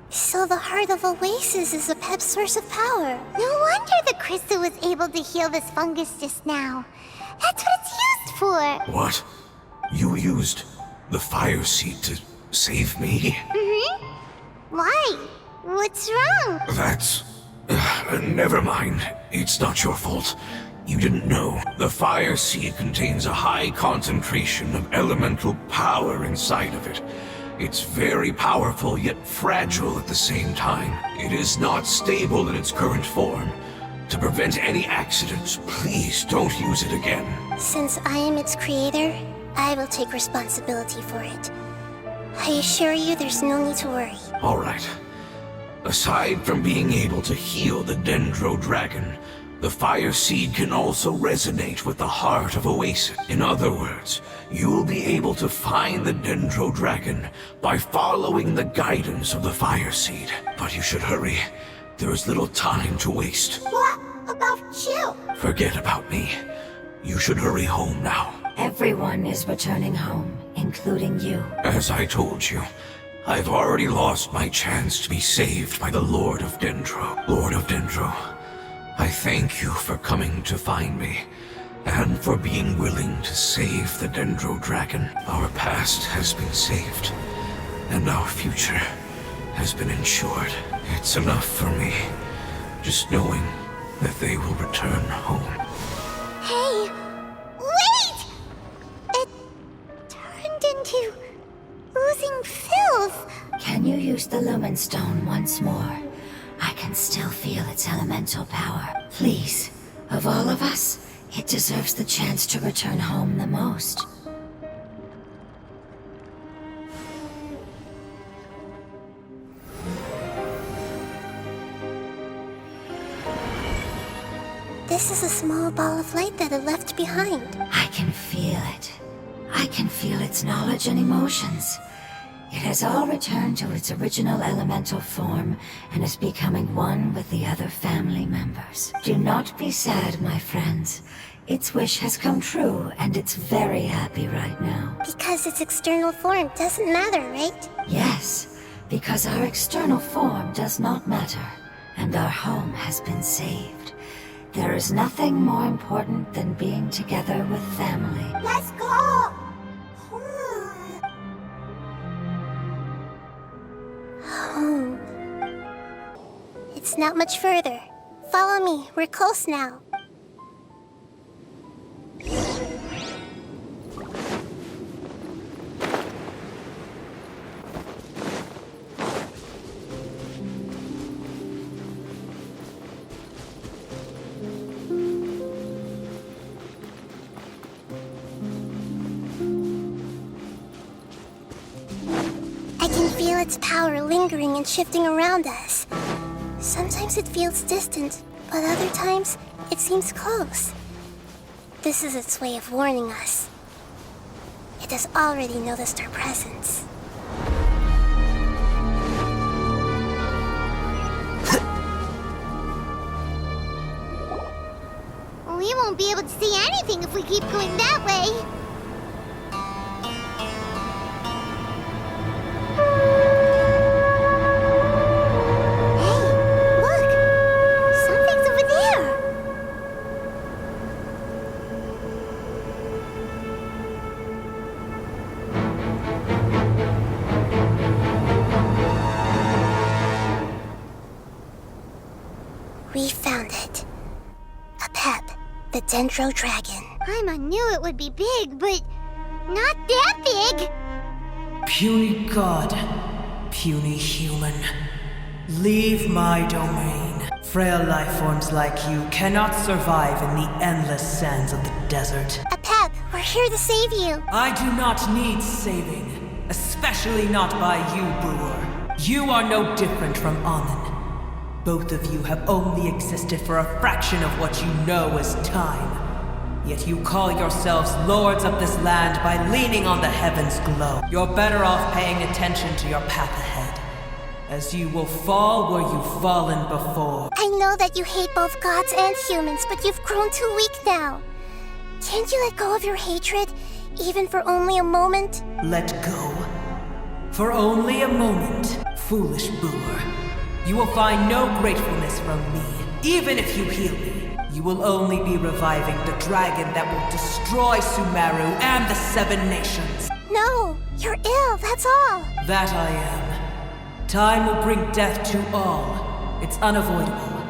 so the Heart of Oasis is a pep source of power. No wonder the crystal was able to heal this fungus just now. That's what it's used for. What? You used the Fire Seed to save me? Why? What's wrong? That's... never mind. It's not your fault. You didn't know. The Fire Seed contains a high concentration of elemental power inside of it. It's very powerful, yet fragile at the same time. It is not stable in its current form. To prevent any accidents, please don't use it again. Since I am its creator, I will take responsibility for it. I assure you there's no need to worry. All right. Aside from being able to heal the Dendro Dragon, the Fire Seed can also resonate with the Heart of Oasis. In other words, you'll be able to find the Dendro Dragon by following the guidance of the Fire Seed. But you should hurry. There is little time to waste. What about you? Forget about me. You should hurry home now. Everyone is returning home, including you. As I told you, I've already lost my chance to be saved by the Lord of Dendro. Lord of Dendro, I thank you for coming to find me, and for being willing to save the Dendro Dragon. Our past has been saved, and our future has been ensured. It's enough for me, just knowing that they will return home. Hey, wait! It turned into oozing filth. Can you use the Lumen Stone once more? I can still feel its elemental power. Please, of all of us, it deserves the chance to return home the most. This is a small ball of light that it left behind. I can feel it. I can feel its knowledge and emotions. It has all returned to its original elemental form and is becoming one with the other family members. Do not be sad, my friends. Its wish has come true, and it's very happy right now. Because its external form doesn't matter, right? Yes, because our external form does not matter, and our home has been saved. There is nothing more important than being together with family. Let's go! Home. It's not much further. Follow me, we're close now. I can feel its power lingering and shifting around us. Sometimes it feels distant, but other times it seems close. This is its way of warning us. It has already noticed our presence. We won't be able to see anything if we keep going that way. Hey, look! Something's over there! We found it. A pep, the Dendro Dragon. Paimon knew it would be big, but not that big! Puny god, puny human, leave my domain. Frail life forms like you cannot survive in the endless sands of the desert. A pep, we're here to save you. I do not need saving, especially not by you, Brewer. You are no different from Amun. Both of you have only existed for a fraction of what you know as time. Yet you call yourselves lords of this land by leaning on the heavens' glow. You're better off paying attention to your path ahead, as you will fall where you've fallen before. I know that you hate both gods and humans, but you've grown too weak now. Can't you let go of your hatred, even for only a moment? Let go. For only a moment, foolish Brewer. You will find no gratefulness from me. Even if you heal me, you will only be reviving the dragon that will destroy Sumeru and the 7 nations. No, you're ill, that's all. That I am. Time will bring death to all. It's unavoidable.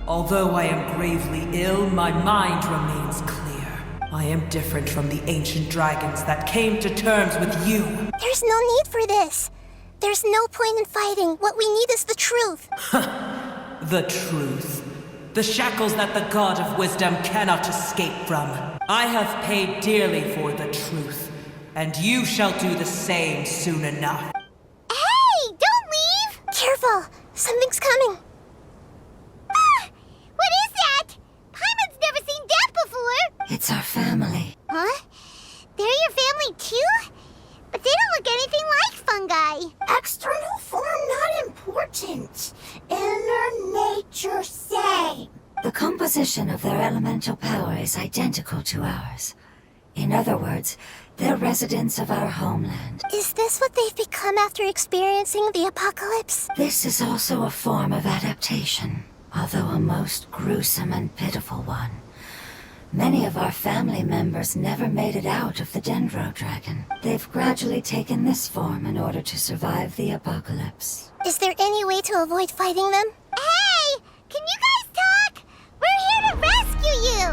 Although I am gravely ill, my mind remains clear. I am different from the ancient dragons that came to terms with you. There's no need for this. There's no point in fighting. What we need is the truth. The truth. The shackles that the God of Wisdom cannot escape from. I have paid dearly for the truth, and you shall do the same soon enough. Hey, don't leave! Careful, something's coming. Ah, what is that? Paimon's never seen that before! It's our family. Huh? They're your family too? But they don't look anything like fungi. External form not important. Inner nature same. The composition of their elemental power is identical to ours. In other words, they're residents of our homeland. Is this what they've become after experiencing the apocalypse? This is also a form of adaptation, although a most gruesome and pitiful one. Many of our family members never made it out of the Dendro Dragon. They've gradually taken this form in order to survive the apocalypse. Is there any way to avoid fighting them? Hey! Can you guys talk? We're here to rescue you!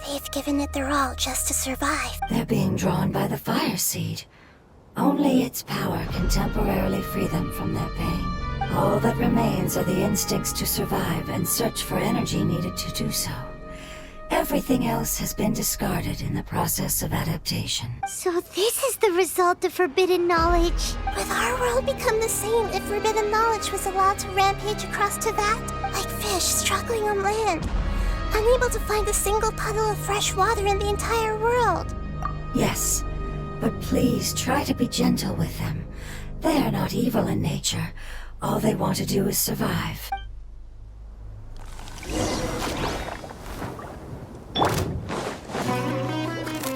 They've They've given it their all just to survive. They're being drawn by the fire seed. Only its power can temporarily free them from their pain. All that remains are the instincts to survive and search for energy needed to do so. Everything else has been discarded in the process of adaptation. So this is the result of forbidden knowledge. Would our world become the same if forbidden knowledge was allowed to rampage across to that? Like fish struggling on land, unable to find a single puddle of fresh water in the entire world. Yes, but please try to be gentle with them. They are not evil in nature. All they want to do is survive.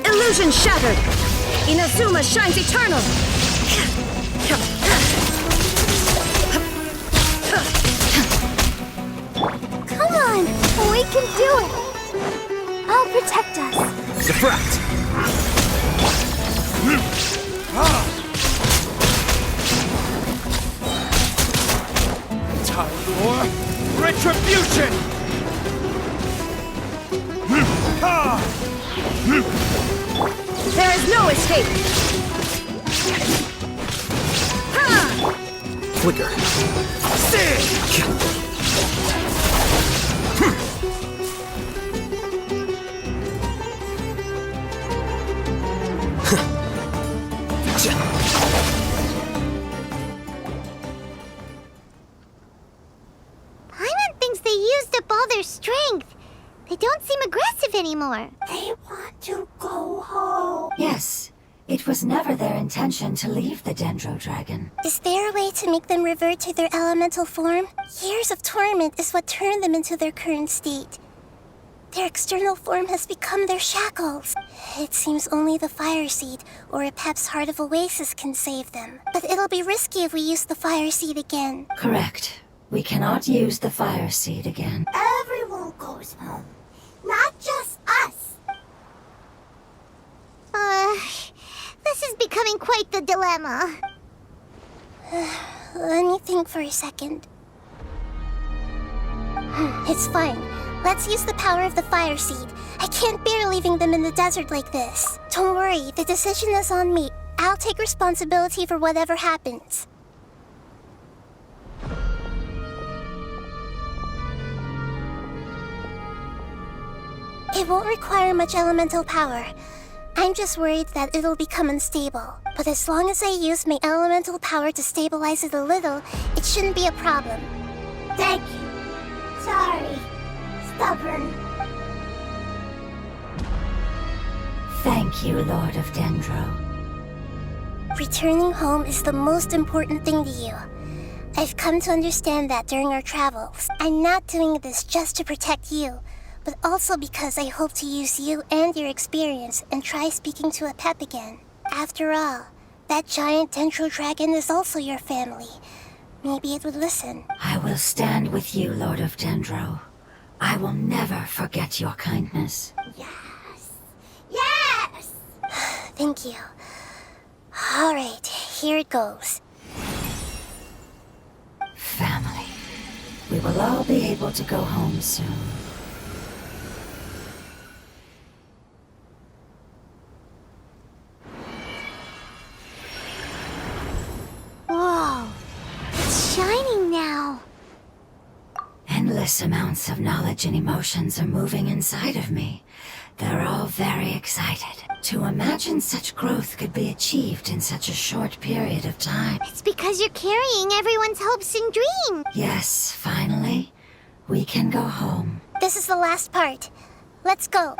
Illusion shattered! Inazuma shines eternal! Come on! We can do it! I'll protect us. Diffract! Time for retribution! There is no escape! Flicker! Paimon thinks they used up all their strength. They don't seem aggressive anymore. They want to go home. Yes, it was never their intention to leave the Dendro Dragon. Is there a way to make them revert to their elemental form? Years of torment is what turned them into their current state. Their external form has become their shackles. It seems only the fire seed or Epep's Heart of Oasis can save them. But it'll be risky if we use the fire seed again. Correct. We cannot use the fire seed again. Everyone goes home. Not just us. This is becoming quite the dilemma. Let me think for a second. It's fine. Let's use the power of the fire seed. I can't bear leaving them in the desert like this. Don't worry, the decision is on me. I'll take responsibility for whatever happens. It won't require much elemental power. I'm just worried that it'll become unstable. But as long as I use my elemental power to stabilize it a little, it shouldn't be a problem. Thank you. Sorry. Stubborn. Thank you, Lord of Dendro. Returning home is the most important thing to you. I've come to understand that during our travels. I'm not doing this just to protect you, but also because I hope to use you and your experience and try speaking to Epep again. After all, that giant Dendro Dragon is also your family. Maybe it would listen. I will stand with you, Lord of Dendro. I will never forget your kindness. Yes. Yes! Thank you. All right, here it goes. Family. We will all be able to go home soon. Whoa, it's shining now. Endless amounts of knowledge and emotions are moving inside of me. They're all very excited. To imagine such growth could be achieved in such a short period of time. It's because you're carrying everyone's hopes and dreams. Yes, finally, we can go home. This is the last part. Let's go.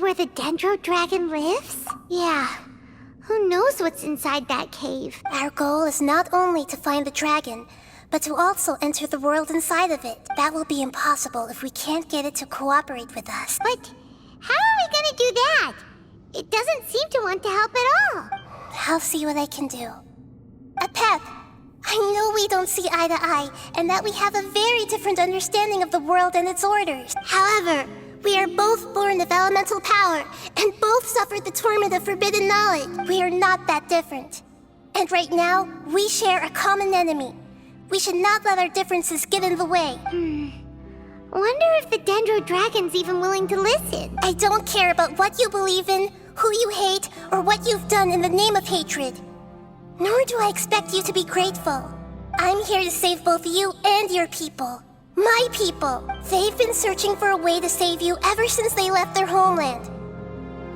where the Dendro Dragon lives? Yeah. Who knows what's inside that cave? Our goal is not only to find the dragon, but to also enter the world inside of it. That will be impossible if we can't get it to cooperate with us. But how are we gonna do that? It doesn't seem to want to help at all. I'll see what I can do. Pep, I know we don't see eye to eye, and that we have a very different understanding of the world and its orders. However, we are both born of elemental power, and both suffered the torment of forbidden knowledge. We are not that different. And right now, we share a common enemy. We should not let our differences get in the way. Wonder if the Dendro Dragon's even willing to listen. I don't care about what you believe in, who you hate, or what you've done in the name of hatred. Nor do I expect you to be grateful. I'm here to save both you and your people. My people. They've been searching for a way to save you ever since they left their homeland.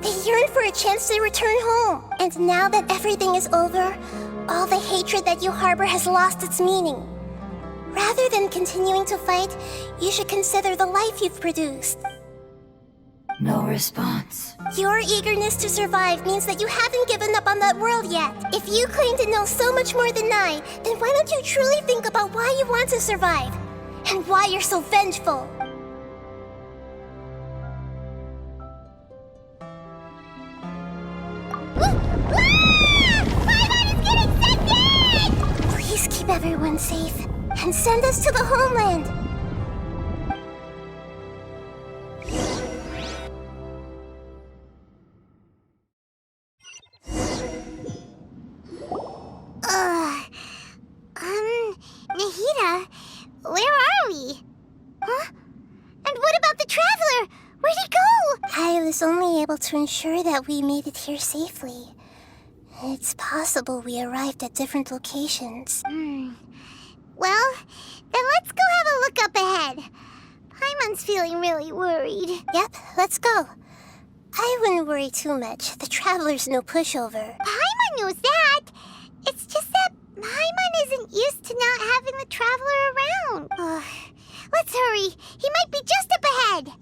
They yearn for a chance to return home. And now that everything is over, all the hatred that you harbor has lost its meaning. Rather than continuing to fight, you should consider the life you've produced. No response. Your eagerness to survive means that you haven't given up on that world yet. If you claim to know so much more than I, then why don't you truly think about why you want to survive? And why you're so vengeful? Please keep everyone safe, and send us to the homeland! Nahida, where are we? Huh? And what about the Traveler? Where'd he go? I was only able to ensure that we made it here safely. It's possible we arrived at different locations. Well, then let's go have a look up ahead. Paimon's feeling really worried. Yep, let's go. I wouldn't worry too much. The Traveler's no pushover. Paimon knows that. It's just that Paimon isn't used to not having the Traveler around. Let's hurry. He might be just up ahead.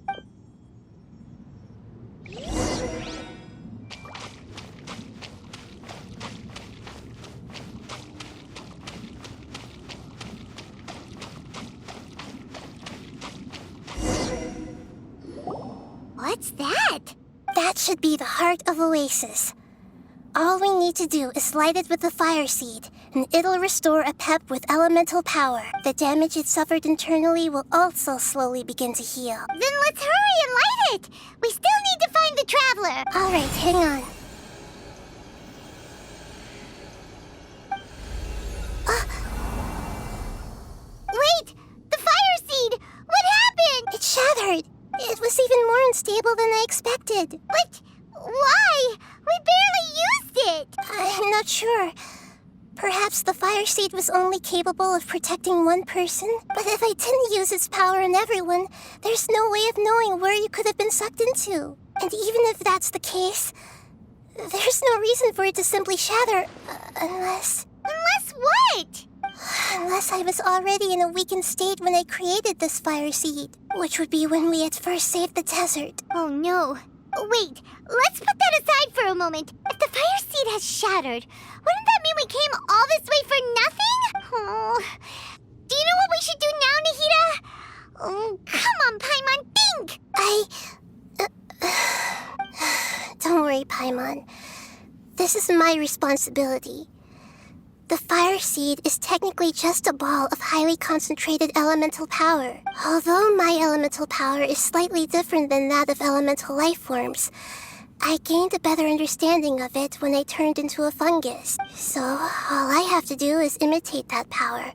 What's that? That should be the heart of Oasis. All we need to do is light it with the fire seed, and it'll restore a pep with elemental power. The damage it suffered internally will also slowly begin to heal. Then let's hurry and light it! We still need to find the Traveler! Alright, hang on. Wait! The fire seed! What happened? It shattered! It was even more unstable than I expected. But why? We barely used it! I'm not sure. Perhaps the fire seed was only capable of protecting one person? But if I didn't use its power on everyone, there's no way of knowing where you could have been sucked into. And even if that's the case, there's no reason for it to simply shatter, unless... Unless what? Unless I was already in a weakened state when I created this fire seed, which would be when we had first saved the desert. Oh no. Wait, let's put that aside for a moment. If the fire seed has shattered, wouldn't that mean we came all this way for nothing? Oh. Do you know what we should do now, Nahida? Oh, come on, Paimon, think! Don't worry, Paimon. This is my responsibility. The fire seed is technically just a ball of highly concentrated elemental power. Although my elemental power is slightly different than that of elemental life forms, I gained a better understanding of it when I turned into a fungus. So all I have to do is imitate that power,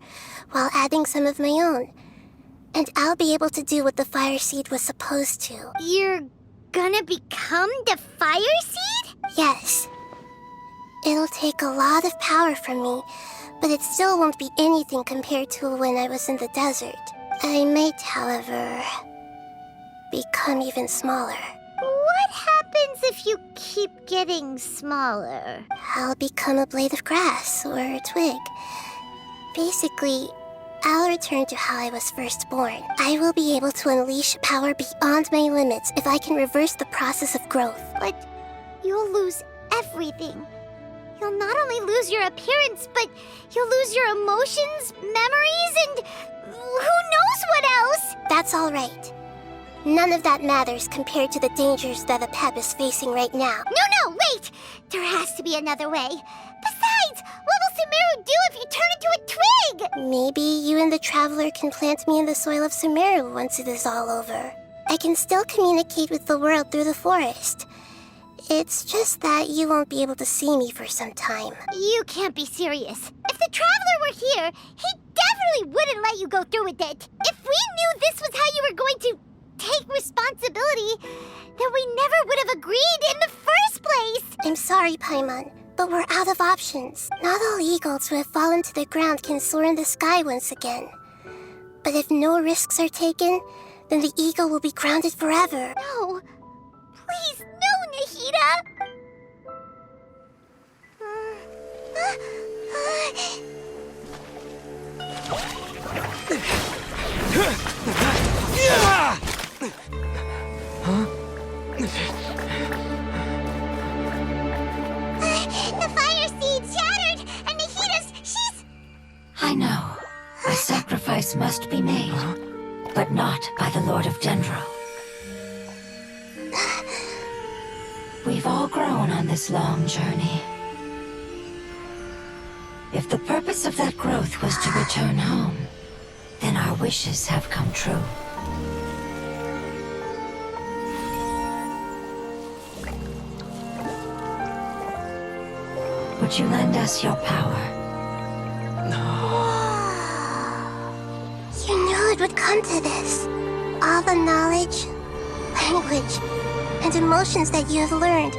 while adding some of my own. And I'll be able to do what the fire seed was supposed to. You're gonna become the fire seed? Yes. It'll take a lot of power from me, but it still won't be anything compared to when I was in the desert. I might, however, become even smaller. What happens if you keep getting smaller? I'll become a blade of grass or a twig. Basically, I'll return to how I was first born. I will be able to unleash power beyond my limits if I can reverse the process of growth. But you'll lose everything. You'll not only lose your appearance, but you'll lose your emotions, memories, and who knows what else! That's all right. None of that matters compared to the dangers that the Pep is facing right now. No, wait! There has to be another way. Besides, what will Sumeru do if you turn into a twig? Maybe you and the Traveler can plant me in the soil of Sumeru once it is all over. I can still communicate with the world through the forest. It's just that you won't be able to see me for some time. You can't be serious. If the Traveler were here, he definitely wouldn't let you go through with it. If we knew this was how you were going to take responsibility, then we never would have agreed in the first place. I'm sorry, Paimon, but we're out of options. Not all eagles who have fallen to the ground can soar in the sky once again. But if no risks are taken, then the eagle will be grounded forever. No. Please, no, Nahida! The fire seed shattered, and she's... I know. A sacrifice must be made, but not by the Lord of Dendro. We've all grown on this long journey. If the purpose of that growth was to return home, then our wishes have come true. Would you lend us your power? You knew it would come to this. All the knowledge, language, and emotions that you have learned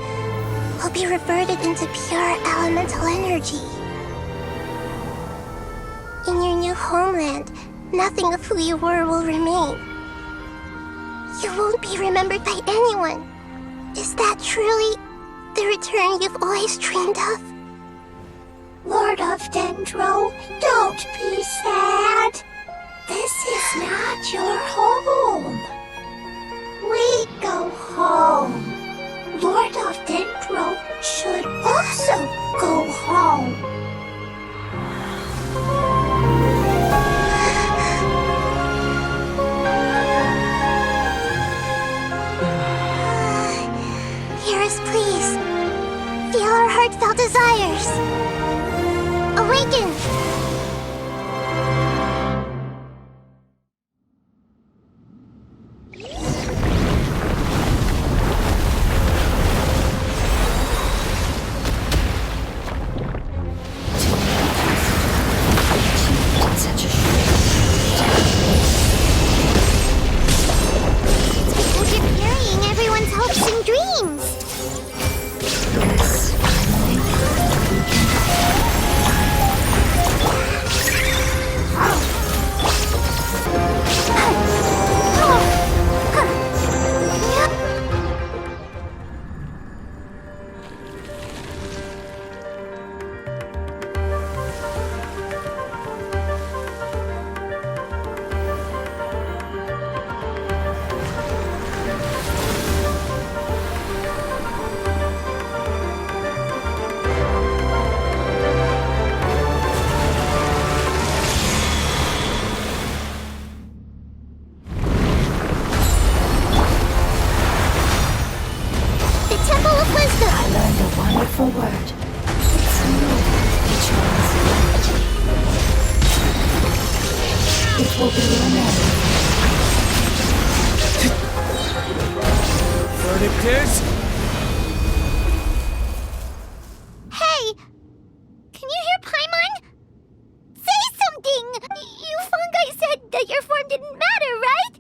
will be reverted into pure elemental energy. In your new homeland, nothing of who you were will remain. You won't be remembered by anyone. Is that truly the return you've always dreamed of? Lord of Dendro, don't be sad. This is not your home. We go home. Lord of Dendro should also go home. Hear us, please. Feel our heartfelt desires. Awaken! Because you're carrying everyone's hopes and dreams. Yes, finally. wonderful word. It's new, which means it will be your name. Verdict is? Hey! Can you hear Paimon? Say something! You fungi said that your form didn't matter, right?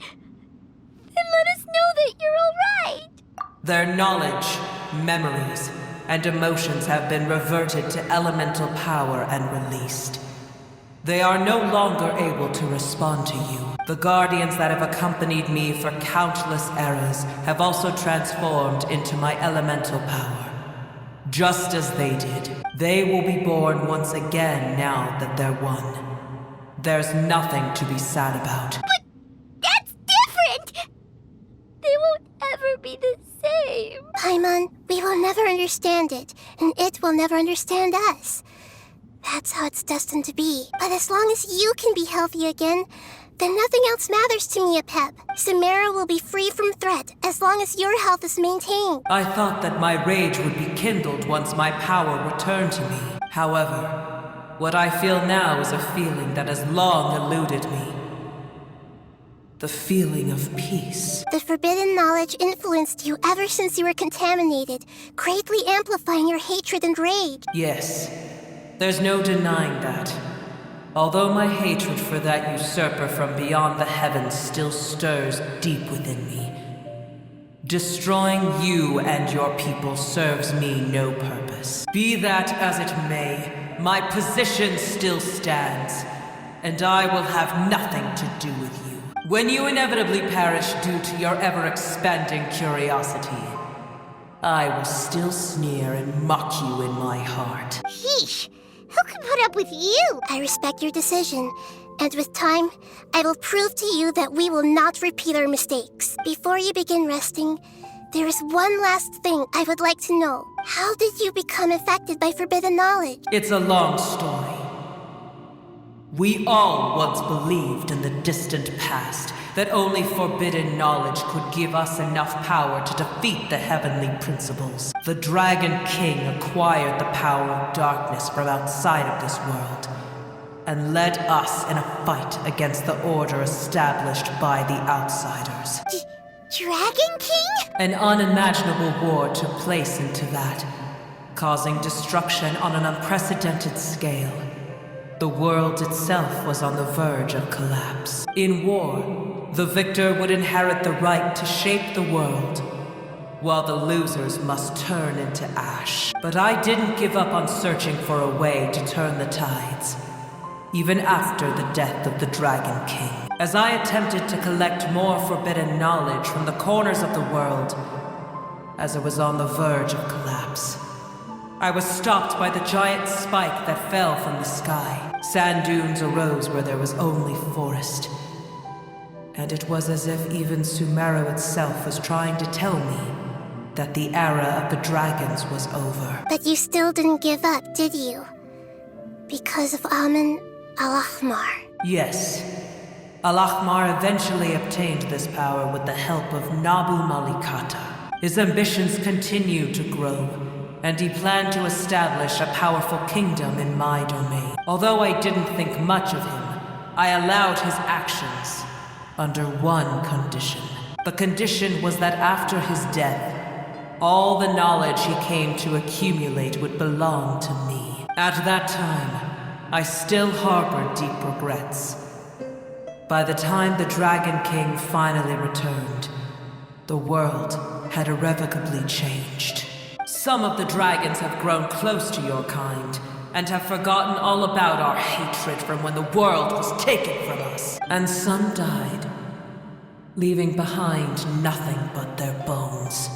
Then let us know that you're alright! Their knowledge, memories, and emotions have been reverted to elemental power and released. They are no longer able to respond to you. The guardians that have accompanied me for countless eras have also transformed into my elemental power. Just as they did, they will be born once again now that they're one. There's nothing to be sad about. That's different! They won't ever be the same. Paimon, we will never understand it, and it will never understand us. That's how it's destined to be. But as long as you can be healthy again, then nothing else matters to me, Apep. Samara will be free from threat as long as your health is maintained. I thought that my rage would be kindled once my power returned to me. However, what I feel now is a feeling that has long eluded me. The feeling of peace. The forbidden knowledge influenced you ever since you were contaminated, greatly amplifying your hatred and rage. Yes, there's no denying that. Although my hatred for that usurper from beyond the heavens still stirs deep within me, destroying you and your people serves me no purpose. Be that as it may, my position still stands, and I will have nothing to do with you. When you inevitably perish due to your ever-expanding curiosity, I will still sneer and mock you in my heart. Sheesh, who can put up with you? I respect your decision, and with time, I will prove to you that we will not repeat our mistakes. Before you begin resting, there is one last thing I would like to know. How did you become affected by forbidden knowledge? It's a long story. We all once believed in the distant past that only forbidden knowledge could give us enough power to defeat the heavenly principles. The Dragon King acquired the power of darkness from outside of this world and led us in a fight against the order established by the outsiders. Dragon King? An unimaginable war took place into that, causing destruction on an unprecedented scale. The world itself was on the verge of collapse. In war, the victor would inherit the right to shape the world, while the losers must turn into ash. But I didn't give up on searching for a way to turn the tides, even after the death of the Dragon King. As I attempted to collect more forbidden knowledge from the corners of the world, as it was on the verge of collapse, I was stopped by the giant spike that fell from the sky. Sand dunes arose where there was only forest. And it was as if even Sumeru itself was trying to tell me that the era of the dragons was over. But you still didn't give up, did you? Because of Amun Al-Ahmar. Yes. Al-Ahmar eventually obtained this power with the help of Nabu Malikata. His ambitions continued to grow, and he planned to establish a powerful kingdom in my domain. Although I didn't think much of him, I allowed his actions under one condition. The condition was that after his death, all the knowledge he came to accumulate would belong to me. At that time, I still harbored deep regrets. By the time the Dragon King finally returned, the world had irrevocably changed. Some of the dragons have grown close to your kind, and have forgotten all about our hatred from when the world was taken from us. And some died, leaving behind nothing but their bones,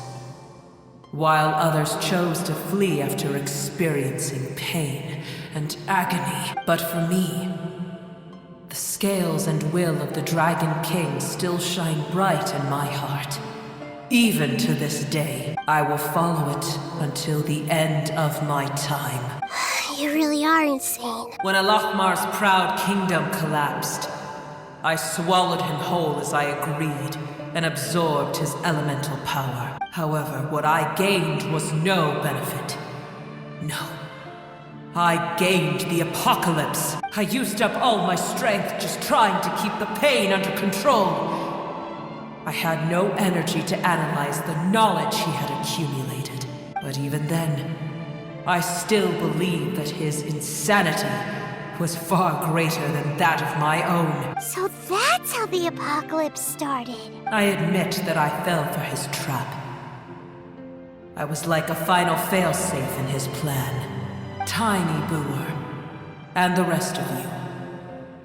while others chose to flee after experiencing pain and agony. But for me, the scales and will of the Dragon King still shine bright in my heart. Even to this day, I will follow it until the end of my time. You really are insane. When Al-Ahmar's proud kingdom collapsed, I swallowed him whole as I agreed and absorbed his elemental power. However, what I gained was no benefit. No. I gained the apocalypse. I used up all my strength just trying to keep the pain under control. I had no energy to analyze the knowledge he had accumulated. But even then, I still believed that his insanity was far greater than that of my own. So that's how the apocalypse started. I admit that I fell for his trap. I was like a final failsafe in his plan. Tiny Booer, and the rest of you,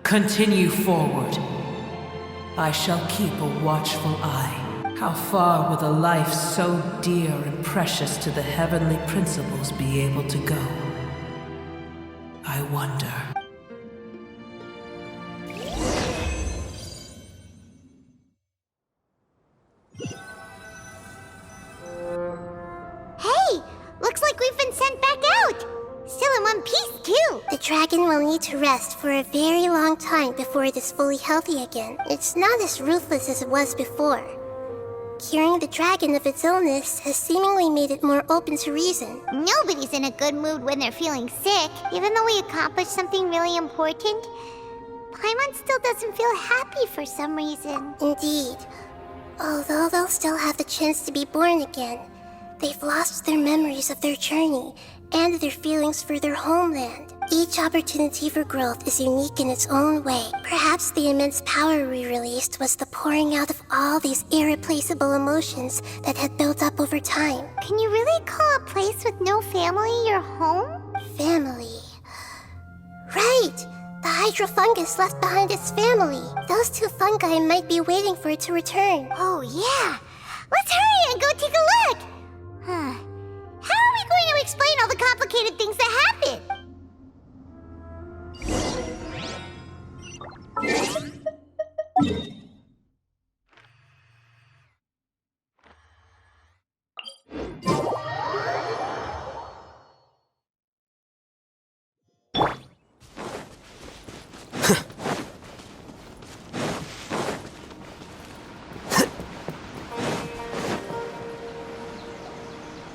continue forward. I shall keep a watchful eye. How far will a life so dear and precious to the heavenly principles be able to go? I wonder. dragon will need to rest for a very long time before it is fully healthy again. It's not as ruthless as it was before. Curing the dragon of its illness has seemingly made it more open to reason. Nobody's in a good mood when they're feeling sick. Even though we accomplished something really important, Paimon still doesn't feel happy for some reason. Indeed. Although they'll still have the chance to be born again, they've lost their memories of their journey and their feelings for their homeland. Each opportunity for growth is unique in its own way. Perhaps the immense power we released was the pouring out of all these irreplaceable emotions that had built up over time. Can you really call a place with no family your home? Family. Right! The hydrofungus left behind its family. Those two fungi might be waiting for it to return. Oh, yeah. Let's hurry and go take a look. How are we going to explain all the complicated things that happen?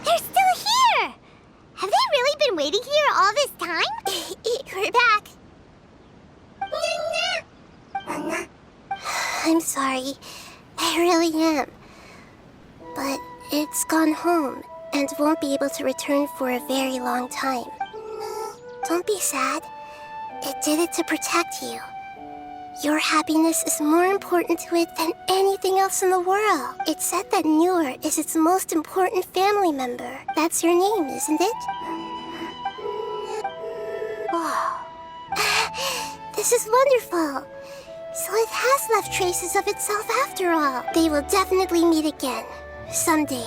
They're still here! Have they really been waiting here all this time? We're back. I'm sorry. I really am. But it's gone home and won't be able to return for a very long time. Don't be sad. It did it to protect you. Your happiness is more important to it than anything else in the world. It's said that Newer is its most important family member. That's your name, isn't it? Oh. This is wonderful. So it has left traces of itself after all. They will definitely meet again, someday.